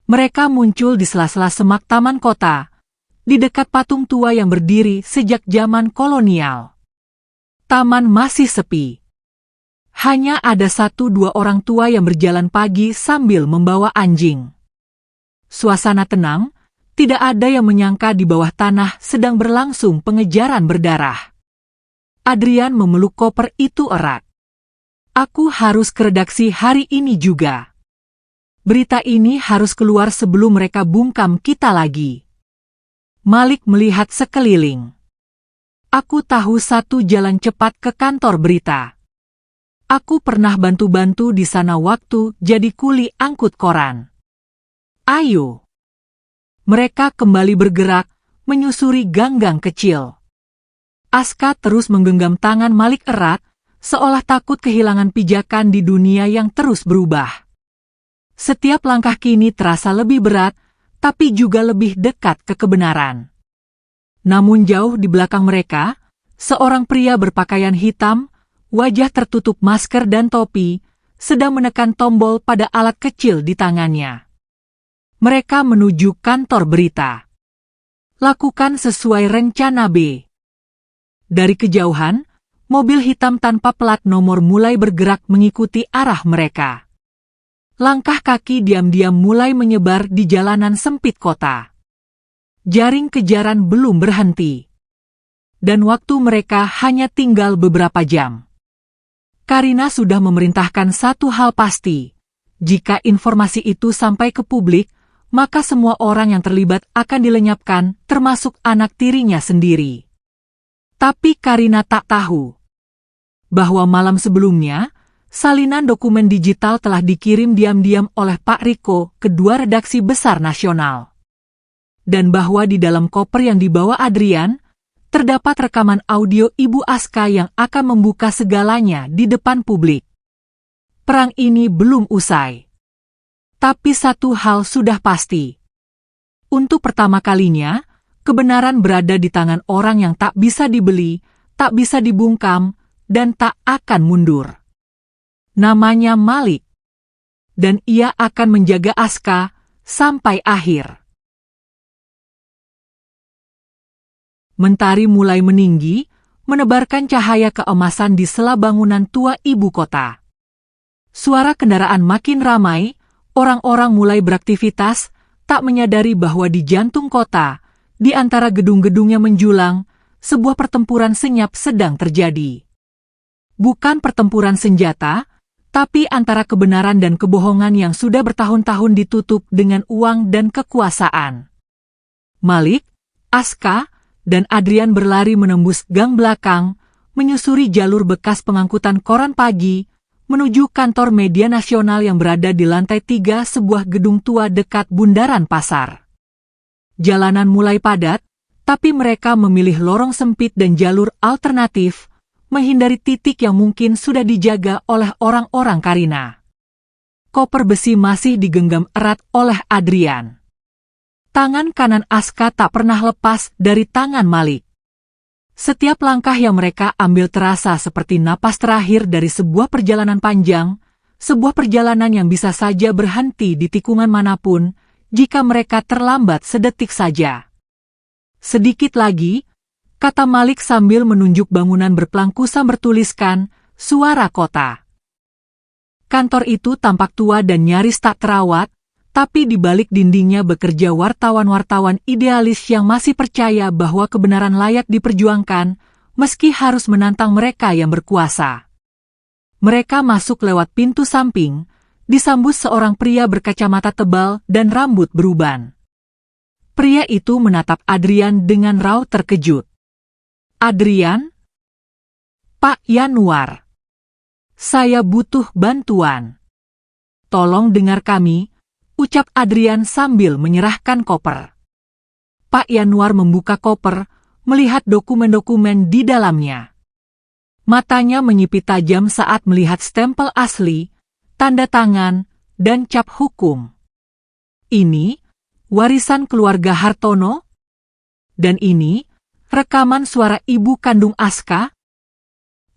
Mereka muncul di sela-sela semak taman kota, di dekat patung tua yang berdiri sejak zaman kolonial. Taman masih sepi. Hanya ada 1-2 orang tua yang berjalan pagi sambil membawa anjing. Suasana tenang, tidak ada yang menyangka di bawah tanah sedang berlangsung pengejaran berdarah. Adrian memeluk koper itu erat. Aku harus ke redaksi hari ini juga. Berita ini harus keluar sebelum mereka bungkam kita lagi. Malik melihat sekeliling. Aku tahu satu jalan cepat ke kantor berita. Aku pernah bantu-bantu di sana waktu jadi kuli angkut koran. Ayo. Mereka kembali bergerak, menyusuri gang-gang kecil. Aska terus menggenggam tangan Malik erat, seolah takut kehilangan pijakan di dunia yang terus berubah. Setiap langkah kini terasa lebih berat, tapi juga lebih dekat ke kebenaran. Namun jauh di belakang mereka, seorang pria berpakaian hitam, wajah tertutup masker dan topi, sedang menekan tombol pada alat kecil di tangannya. Mereka menuju kantor berita. Lakukan sesuai rencana B. Dari kejauhan, mobil hitam tanpa plat nomor mulai bergerak mengikuti arah mereka. Langkah kaki diam-diam mulai menyebar di jalanan sempit kota. Jaring kejaran belum berhenti. Dan waktu mereka hanya tinggal beberapa jam. Karina sudah memerintahkan satu hal pasti. Jika informasi itu sampai ke publik, maka semua orang yang terlibat akan dilenyapkan, termasuk anak tirinya sendiri. Tapi Karina tak tahu bahwa malam sebelumnya, salinan dokumen digital telah dikirim diam-diam oleh Pak Riko ke dua redaksi besar nasional. Dan bahwa di dalam koper yang dibawa Adrian, terdapat rekaman audio Ibu Aska yang akan membuka segalanya di depan publik. Perang ini belum usai. Tapi satu hal sudah pasti. Untuk pertama kalinya, kebenaran berada di tangan orang yang tak bisa dibeli, tak bisa dibungkam, dan tak akan mundur. Namanya Malik. Dan ia akan menjaga Aska sampai akhir. Mentari mulai meninggi, menebarkan cahaya keemasan di sela bangunan tua ibu kota. Suara kendaraan makin ramai, orang-orang mulai beraktivitas, tak menyadari bahwa di jantung kota, di antara gedung-gedung yang menjulang, sebuah pertempuran senyap sedang terjadi. Bukan pertempuran senjata, tapi antara kebenaran dan kebohongan yang sudah bertahun-tahun ditutup dengan uang dan kekuasaan. Malik, Aska, dan Adrian berlari menembus gang belakang, menyusuri jalur bekas pengangkutan koran pagi, menuju kantor media nasional yang berada di lantai 3 sebuah gedung tua dekat bundaran pasar. Jalanan mulai padat, tapi mereka memilih lorong sempit dan jalur alternatif, menghindari titik yang mungkin sudah dijaga oleh orang-orang Karina. Koper besi masih digenggam erat oleh Adrian. Tangan kanan Aska tak pernah lepas dari tangan Malik. Setiap langkah yang mereka ambil terasa seperti napas terakhir dari sebuah perjalanan panjang, sebuah perjalanan yang bisa saja berhenti di tikungan manapun jika mereka terlambat sedetik saja. Sedikit lagi, kata Malik sambil menunjuk bangunan berpelangkusan bertuliskan, Suara Kota. Kantor itu tampak tua dan nyaris tak terawat, tapi di balik dindingnya bekerja wartawan-wartawan idealis yang masih percaya bahwa kebenaran layak diperjuangkan, meski harus menantang mereka yang berkuasa. Mereka masuk lewat pintu samping, disambut seorang pria berkacamata tebal dan rambut beruban. Pria itu menatap Adrian dengan raut terkejut. Adrian? Pak Yanuar. Saya butuh bantuan. Tolong dengar kami, ucap Adrian sambil menyerahkan koper. Pak Yanuar membuka koper, melihat dokumen-dokumen di dalamnya. Matanya menyipit tajam saat melihat stempel asli, tanda tangan, dan cap hukum. Ini, warisan keluarga Hartono? Dan ini, rekaman suara ibu kandung Aska?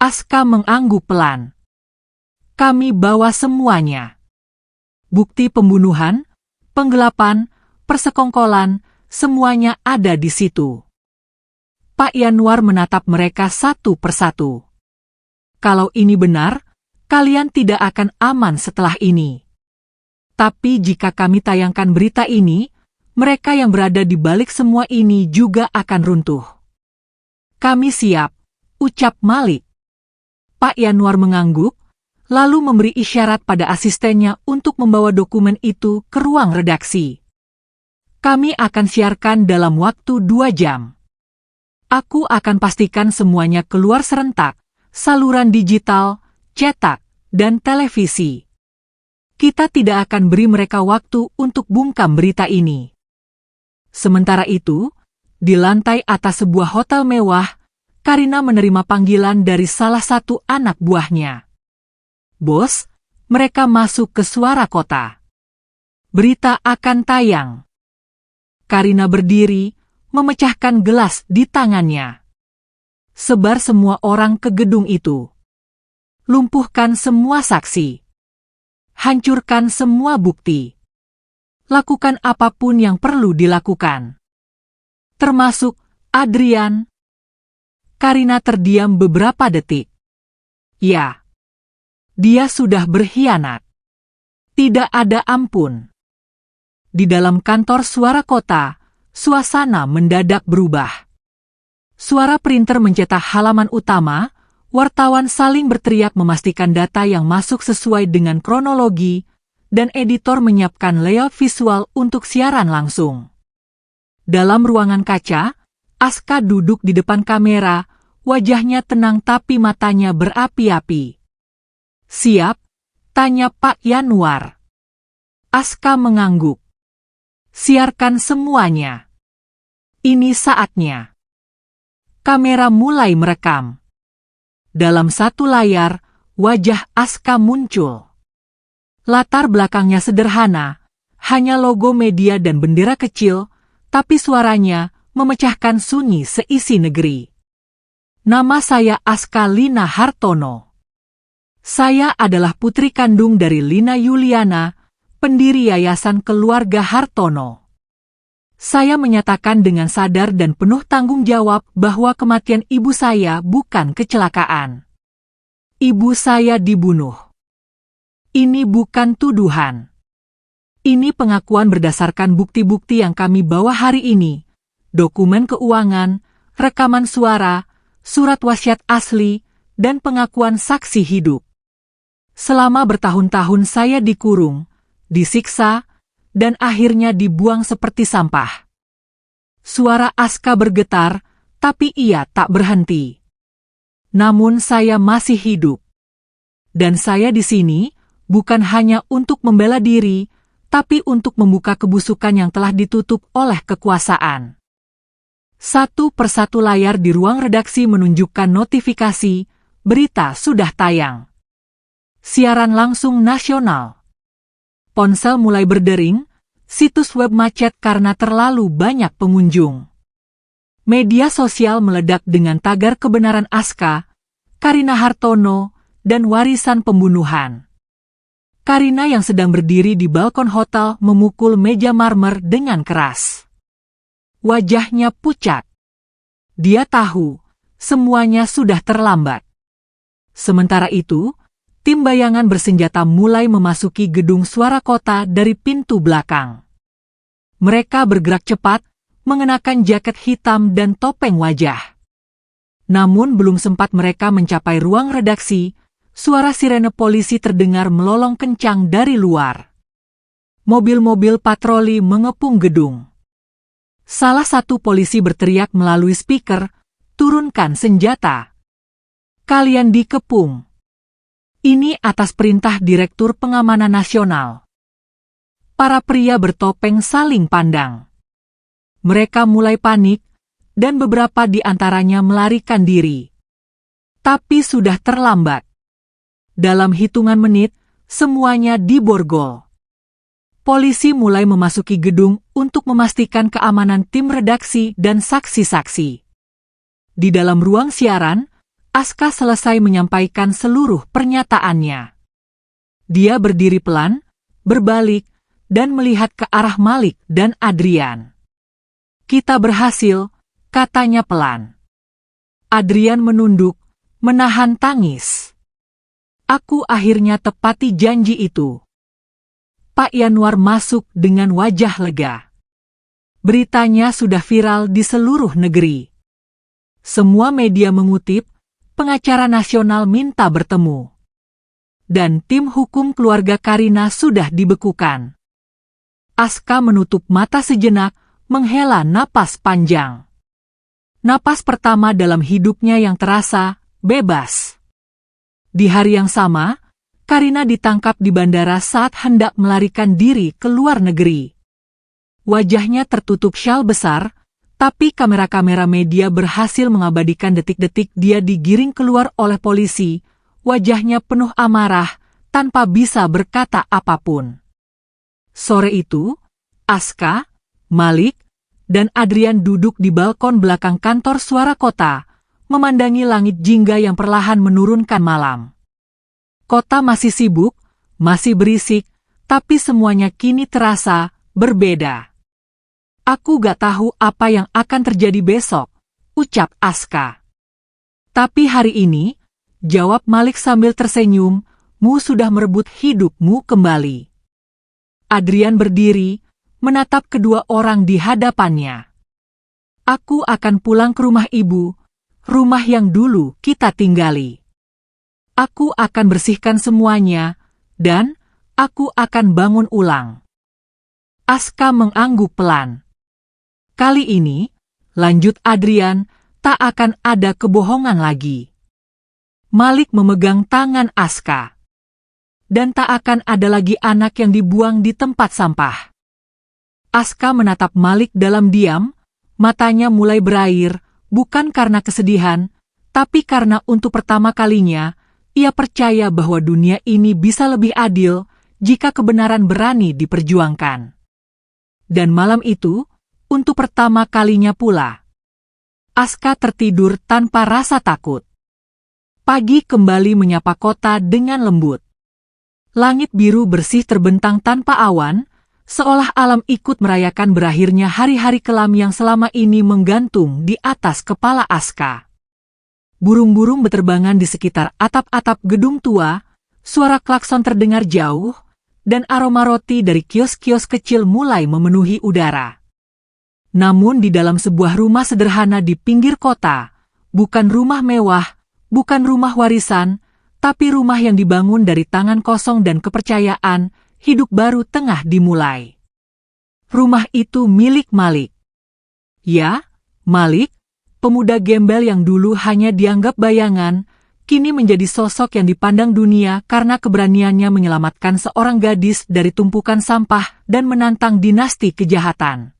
Aska mengangguk pelan. Kami bawa semuanya. Bukti pembunuhan, penggelapan, persekongkolan, semuanya ada di situ. Pak Yanuar menatap mereka satu persatu. Kalau ini benar, kalian tidak akan aman setelah ini. Tapi jika kami tayangkan berita ini, mereka yang berada di balik semua ini juga akan runtuh. Kami siap, ucap Malik. Pak Yanuar mengangguk, lalu memberi isyarat pada asistennya untuk membawa dokumen itu ke ruang redaksi. Kami akan siarkan dalam waktu 2 jam. Aku akan pastikan semuanya keluar serentak, saluran digital, cetak, dan televisi. Kita tidak akan beri mereka waktu untuk bungkam berita ini. Sementara itu, di lantai atas sebuah hotel mewah, Karina menerima panggilan dari salah satu anak buahnya. Bos, mereka masuk ke Suara Kota. Berita akan tayang. Karina berdiri, memecahkan gelas di tangannya. Sebar semua orang ke gedung itu. Lumpuhkan semua saksi. Hancurkan semua bukti. Lakukan apapun yang perlu dilakukan. Termasuk Adrian. Karina terdiam beberapa detik. Ya. Dia sudah berkhianat. Tidak ada ampun. Di dalam kantor Suara Kota, suasana mendadak berubah. Suara printer mencetak halaman utama, wartawan saling berteriak memastikan data yang masuk sesuai dengan kronologi, dan editor menyiapkan layout visual untuk siaran langsung. Dalam ruangan kaca, Aska duduk di depan kamera, wajahnya tenang tapi matanya berapi-api. "Siap?" tanya Pak Yanuar. Aska mengangguk. "Siarkan semuanya. Ini saatnya." Kamera mulai merekam. Dalam satu layar, wajah Aska muncul. Latar belakangnya sederhana, hanya logo media dan bendera kecil, tapi suaranya memecahkan sunyi seisi negeri. "Nama saya Aska Lina Hartono. Saya adalah putri kandung dari Lina Yuliana, pendiri Yayasan Keluarga Hartono. Saya menyatakan dengan sadar dan penuh tanggung jawab bahwa kematian ibu saya bukan kecelakaan. Ibu saya dibunuh. Ini bukan tuduhan. Ini pengakuan berdasarkan bukti-bukti yang kami bawa hari ini, dokumen keuangan, rekaman suara, surat wasiat asli, dan pengakuan saksi hidup. Selama bertahun-tahun saya dikurung, disiksa, dan akhirnya dibuang seperti sampah." Suara Aska bergetar, tapi ia tak berhenti. "Namun saya masih hidup. Dan saya di sini bukan hanya untuk membela diri, tapi untuk membuka kebusukan yang telah ditutup oleh kekuasaan." Satu persatu layar di ruang redaksi menunjukkan notifikasi, berita sudah tayang. Siaran langsung nasional. Ponsel mulai berdering, situs web macet karena terlalu banyak pengunjung. Media sosial meledak dengan tagar kebenaran Aska, Karina Hartono, dan warisan pembunuhan. Karina yang sedang berdiri di balkon hotel memukul meja marmer dengan keras. Wajahnya pucat. Dia tahu, semuanya sudah terlambat. Sementara itu, tim bayangan bersenjata mulai memasuki gedung Suara Kota dari pintu belakang. Mereka bergerak cepat, mengenakan jaket hitam dan topeng wajah. Namun belum sempat mereka mencapai ruang redaksi, suara sirene polisi terdengar melolong kencang dari luar. Mobil-mobil patroli mengepung gedung. Salah satu polisi berteriak melalui speaker, "Turunkan senjata. Kalian dikepung. Ini atas perintah Direktur Pengamanan Nasional." Para pria bertopeng saling pandang. Mereka mulai panik, dan beberapa di antaranya melarikan diri. Tapi sudah terlambat. Dalam hitungan menit, semuanya diborgol. Polisi mulai memasuki gedung untuk memastikan keamanan tim redaksi dan saksi-saksi. Di dalam ruang siaran, Aska selesai menyampaikan seluruh pernyataannya. Dia berdiri pelan, berbalik, dan melihat ke arah Malik dan Adrian. "Kita berhasil," katanya pelan. Adrian menunduk, menahan tangis. "Aku akhirnya tepati janji itu." Pak Yanuar masuk dengan wajah lega. Beritanya sudah viral di seluruh negeri. Semua media mengutip, pengacara nasional minta bertemu. Dan tim hukum keluarga Karina sudah dibekukan. Aska menutup mata sejenak, menghela napas panjang. Napas pertama dalam hidupnya yang terasa bebas. Di hari yang sama, Karina ditangkap di bandara saat hendak melarikan diri ke luar negeri. Wajahnya tertutup syal besar, tapi kamera-kamera media berhasil mengabadikan detik-detik dia digiring keluar oleh polisi, wajahnya penuh amarah, tanpa bisa berkata apapun. Sore itu, Aska, Malik, dan Adrian duduk di balkon belakang kantor Suara Kota, memandangi langit jingga yang perlahan menurunkan malam. Kota masih sibuk, masih berisik, tapi semuanya kini terasa berbeda. Aku gak tahu apa yang akan terjadi besok, ucap Aska. Tapi hari ini, jawab Malik sambil tersenyum, mu sudah merebut hidupmu kembali. Adrian berdiri, menatap kedua orang di hadapannya. Aku akan pulang ke rumah ibu, rumah yang dulu kita tinggali. Aku akan bersihkan semuanya, dan aku akan bangun ulang. Aska mengangguk pelan. Kali ini, lanjut Adrian, tak akan ada kebohongan lagi. Malik memegang tangan Aska. Dan tak akan ada lagi anak yang dibuang di tempat sampah. Aska menatap Malik dalam diam, matanya mulai berair, bukan karena kesedihan, tapi karena untuk pertama kalinya, ia percaya bahwa dunia ini bisa lebih adil jika kebenaran berani diperjuangkan. Dan malam itu, untuk pertama kalinya pula, Aska tertidur tanpa rasa takut. Pagi kembali menyapa kota dengan lembut. Langit biru bersih terbentang tanpa awan, seolah alam ikut merayakan berakhirnya hari-hari kelam yang selama ini menggantung di atas kepala Aska. Burung-burung beterbangan di sekitar atap-atap gedung tua, suara klakson terdengar jauh, dan aroma roti dari kios-kios kecil mulai memenuhi udara. Namun di dalam sebuah rumah sederhana di pinggir kota, bukan rumah mewah, bukan rumah warisan, tapi rumah yang dibangun dari tangan kosong dan kepercayaan, hidup baru tengah dimulai. Rumah itu milik Malik. Ya, Malik, pemuda gembel yang dulu hanya dianggap bayangan, kini menjadi sosok yang dipandang dunia karena keberaniannya menyelamatkan seorang gadis dari tumpukan sampah dan menantang dinasti kejahatan.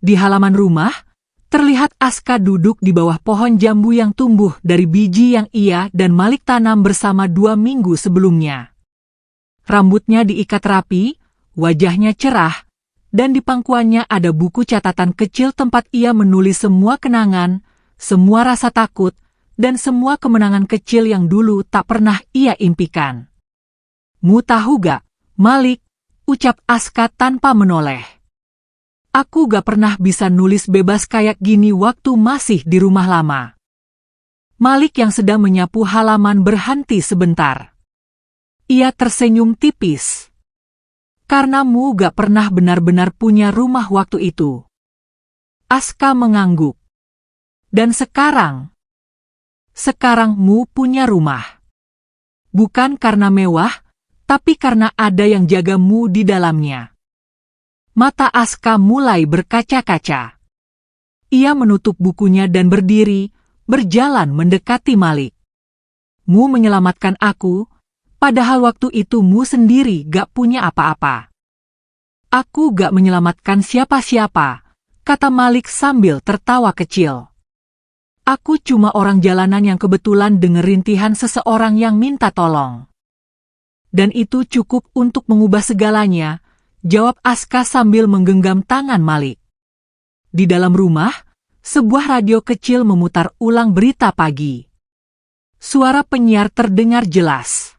Di halaman rumah, terlihat Aska duduk di bawah pohon jambu yang tumbuh dari biji yang ia dan Malik tanam bersama 2 minggu sebelumnya. Rambutnya diikat rapi, wajahnya cerah, dan di pangkuannya ada buku catatan kecil tempat ia menulis semua kenangan, semua rasa takut, dan semua kemenangan kecil yang dulu tak pernah ia impikan. Mu tahu gak, Malik, ucap Aska tanpa menoleh. Aku gak pernah bisa nulis bebas kayak gini waktu masih di rumah lama. Malik yang sedang menyapu halaman berhenti sebentar. Ia tersenyum tipis. Karena mu gak pernah benar-benar punya rumah waktu itu. Aska mengangguk. Dan sekarang mu punya rumah. Bukan karena mewah, tapi karena ada yang jagamu di dalamnya. Mata Aska mulai berkaca-kaca. Ia menutup bukunya dan berdiri, berjalan mendekati Malik. Mu menyelamatkan aku, padahal waktu itu mu sendiri gak punya apa-apa. Aku gak menyelamatkan siapa-siapa, kata Malik sambil tertawa kecil. Aku cuma orang jalanan yang kebetulan denger rintihan seseorang yang minta tolong. Dan itu cukup untuk mengubah segalanya, jawab Aska sambil menggenggam tangan Malik. Di dalam rumah, sebuah radio kecil memutar ulang berita pagi. Suara penyiar terdengar jelas.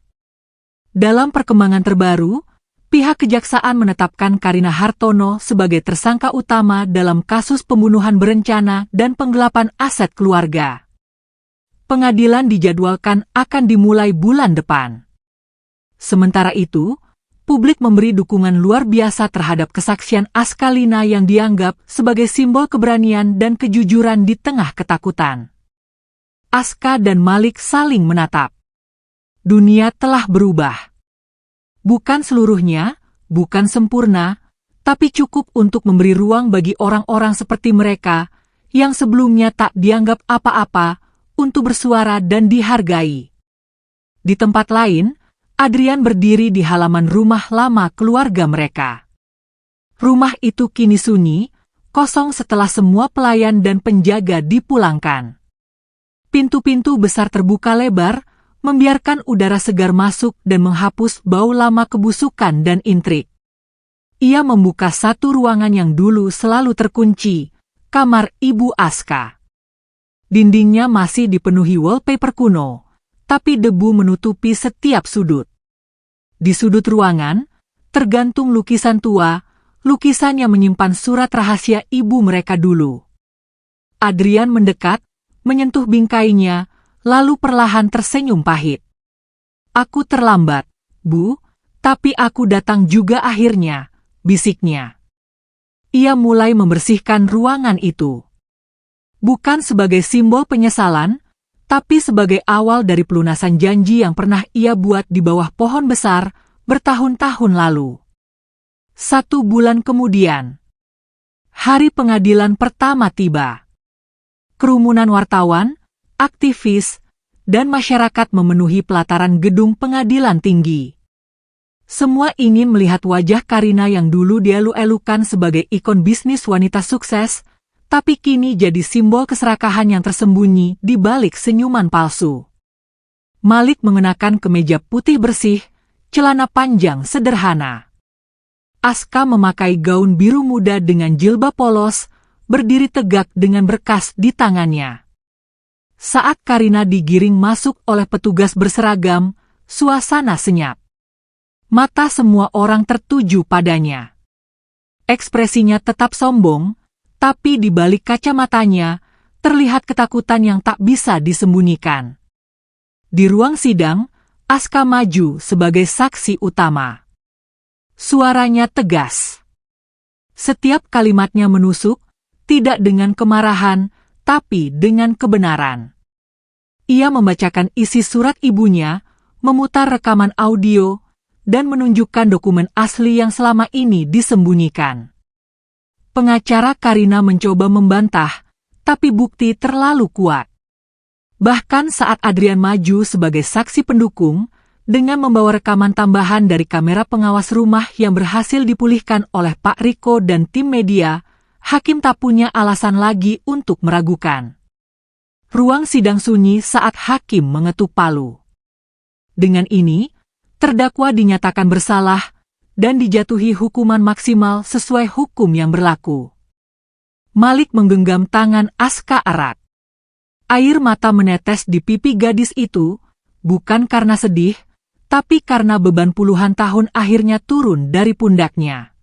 Dalam perkembangan terbaru, pihak kejaksaan menetapkan Karina Hartono sebagai tersangka utama dalam kasus pembunuhan berencana dan penggelapan aset keluarga. Pengadilan dijadwalkan akan dimulai bulan depan. Sementara itu, publik memberi dukungan luar biasa terhadap kesaksian Aska Lina yang dianggap sebagai simbol keberanian dan kejujuran di tengah ketakutan. Aska dan Malik saling menatap. Dunia telah berubah. Bukan seluruhnya, bukan sempurna, tapi cukup untuk memberi ruang bagi orang-orang seperti mereka yang sebelumnya tak dianggap apa-apa untuk bersuara dan dihargai. Di tempat lain, Adrian berdiri di halaman rumah lama keluarga mereka. Rumah itu kini sunyi, kosong setelah semua pelayan dan penjaga dipulangkan. Pintu-pintu besar terbuka lebar, membiarkan udara segar masuk dan menghapus bau lama kebusukan dan intrik. Ia membuka satu ruangan yang dulu selalu terkunci, kamar Ibu Aska. Dindingnya masih dipenuhi wallpaper kuno, tapi debu menutupi setiap sudut. Di sudut ruangan, tergantung lukisan tua, lukisan yang menyimpan surat rahasia ibu mereka dulu. Adrian mendekat, menyentuh bingkainya, lalu perlahan tersenyum pahit. "Aku terlambat, Bu, tapi aku datang juga akhirnya," bisiknya. Ia mulai membersihkan ruangan itu. Bukan sebagai simbol penyesalan, tapi sebagai awal dari pelunasan janji yang pernah ia buat di bawah pohon besar bertahun-tahun lalu. 1 bulan kemudian, hari pengadilan pertama tiba. Kerumunan wartawan, aktivis, dan masyarakat memenuhi pelataran gedung pengadilan tinggi. Semua ingin melihat wajah Karina yang dulu dielu-elukan sebagai ikon bisnis wanita sukses, tapi kini jadi simbol keserakahan yang tersembunyi di balik senyuman palsu. Malik mengenakan kemeja putih bersih, celana panjang sederhana. Aska memakai gaun biru muda dengan jilbab polos, berdiri tegak dengan berkas di tangannya. Saat Karina digiring masuk oleh petugas berseragam, suasana senyap. Mata semua orang tertuju padanya. Ekspresinya tetap sombong, tapi di balik kacamatanya, terlihat ketakutan yang tak bisa disembunyikan. Di ruang sidang, Aska maju sebagai saksi utama. Suaranya tegas. Setiap kalimatnya menusuk, tidak dengan kemarahan, tapi dengan kebenaran. Ia membacakan isi surat ibunya, memutar rekaman audio, dan menunjukkan dokumen asli yang selama ini disembunyikan. Pengacara Karina mencoba membantah, tapi bukti terlalu kuat. Bahkan saat Adrian maju sebagai saksi pendukung, dengan membawa rekaman tambahan dari kamera pengawas rumah yang berhasil dipulihkan oleh Pak Riko dan tim media, hakim tak punya alasan lagi untuk meragukan. Ruang sidang sunyi saat hakim mengetuk palu. Dengan ini, terdakwa dinyatakan bersalah dan dijatuhi hukuman maksimal sesuai hukum yang berlaku. Malik menggenggam tangan Aska erat. Air mata menetes di pipi gadis itu, bukan karena sedih, tapi karena beban puluhan tahun akhirnya turun dari pundaknya.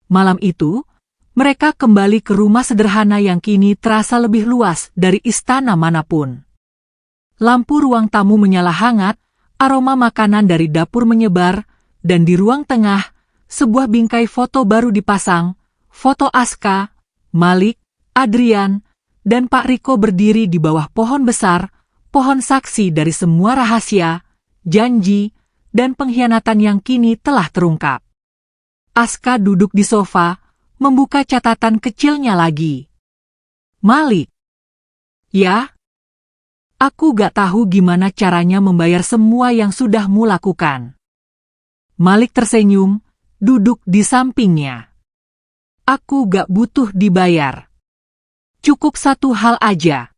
Malam itu, mereka kembali ke rumah sederhana yang kini terasa lebih luas dari istana manapun. Lampu ruang tamu menyala hangat, aroma makanan dari dapur menyebar, dan di ruang tengah, sebuah bingkai foto baru dipasang, foto Aska, Malik, Adrian, dan Pak Riko berdiri di bawah pohon besar, pohon saksi dari semua rahasia, janji, dan pengkhianatan yang kini telah terungkap. Aska duduk di sofa, membuka catatan kecilnya lagi. "Malik." "Ya?" "Aku gak tahu gimana caranya membayar semua yang sudah mu lakukan." Malik tersenyum, duduk di sampingnya. "Aku gak butuh dibayar. Cukup satu hal aja."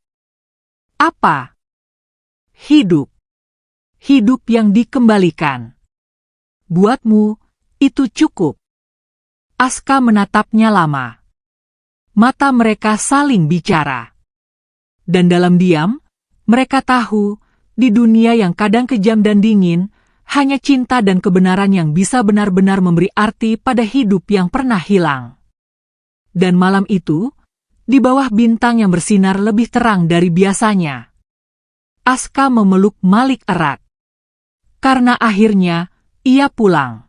"Apa?" "Hidup. Hidup yang dikembalikan. Buatmu, itu cukup." Aska menatapnya lama. Mata mereka saling bicara. Dan dalam diam, mereka tahu, di dunia yang kadang kejam dan dingin, hanya cinta dan kebenaran yang bisa benar-benar memberi arti pada hidup yang pernah hilang. Dan malam itu, di bawah bintang yang bersinar lebih terang dari biasanya, Aska memeluk Malik erat. Karena akhirnya, ia pulang.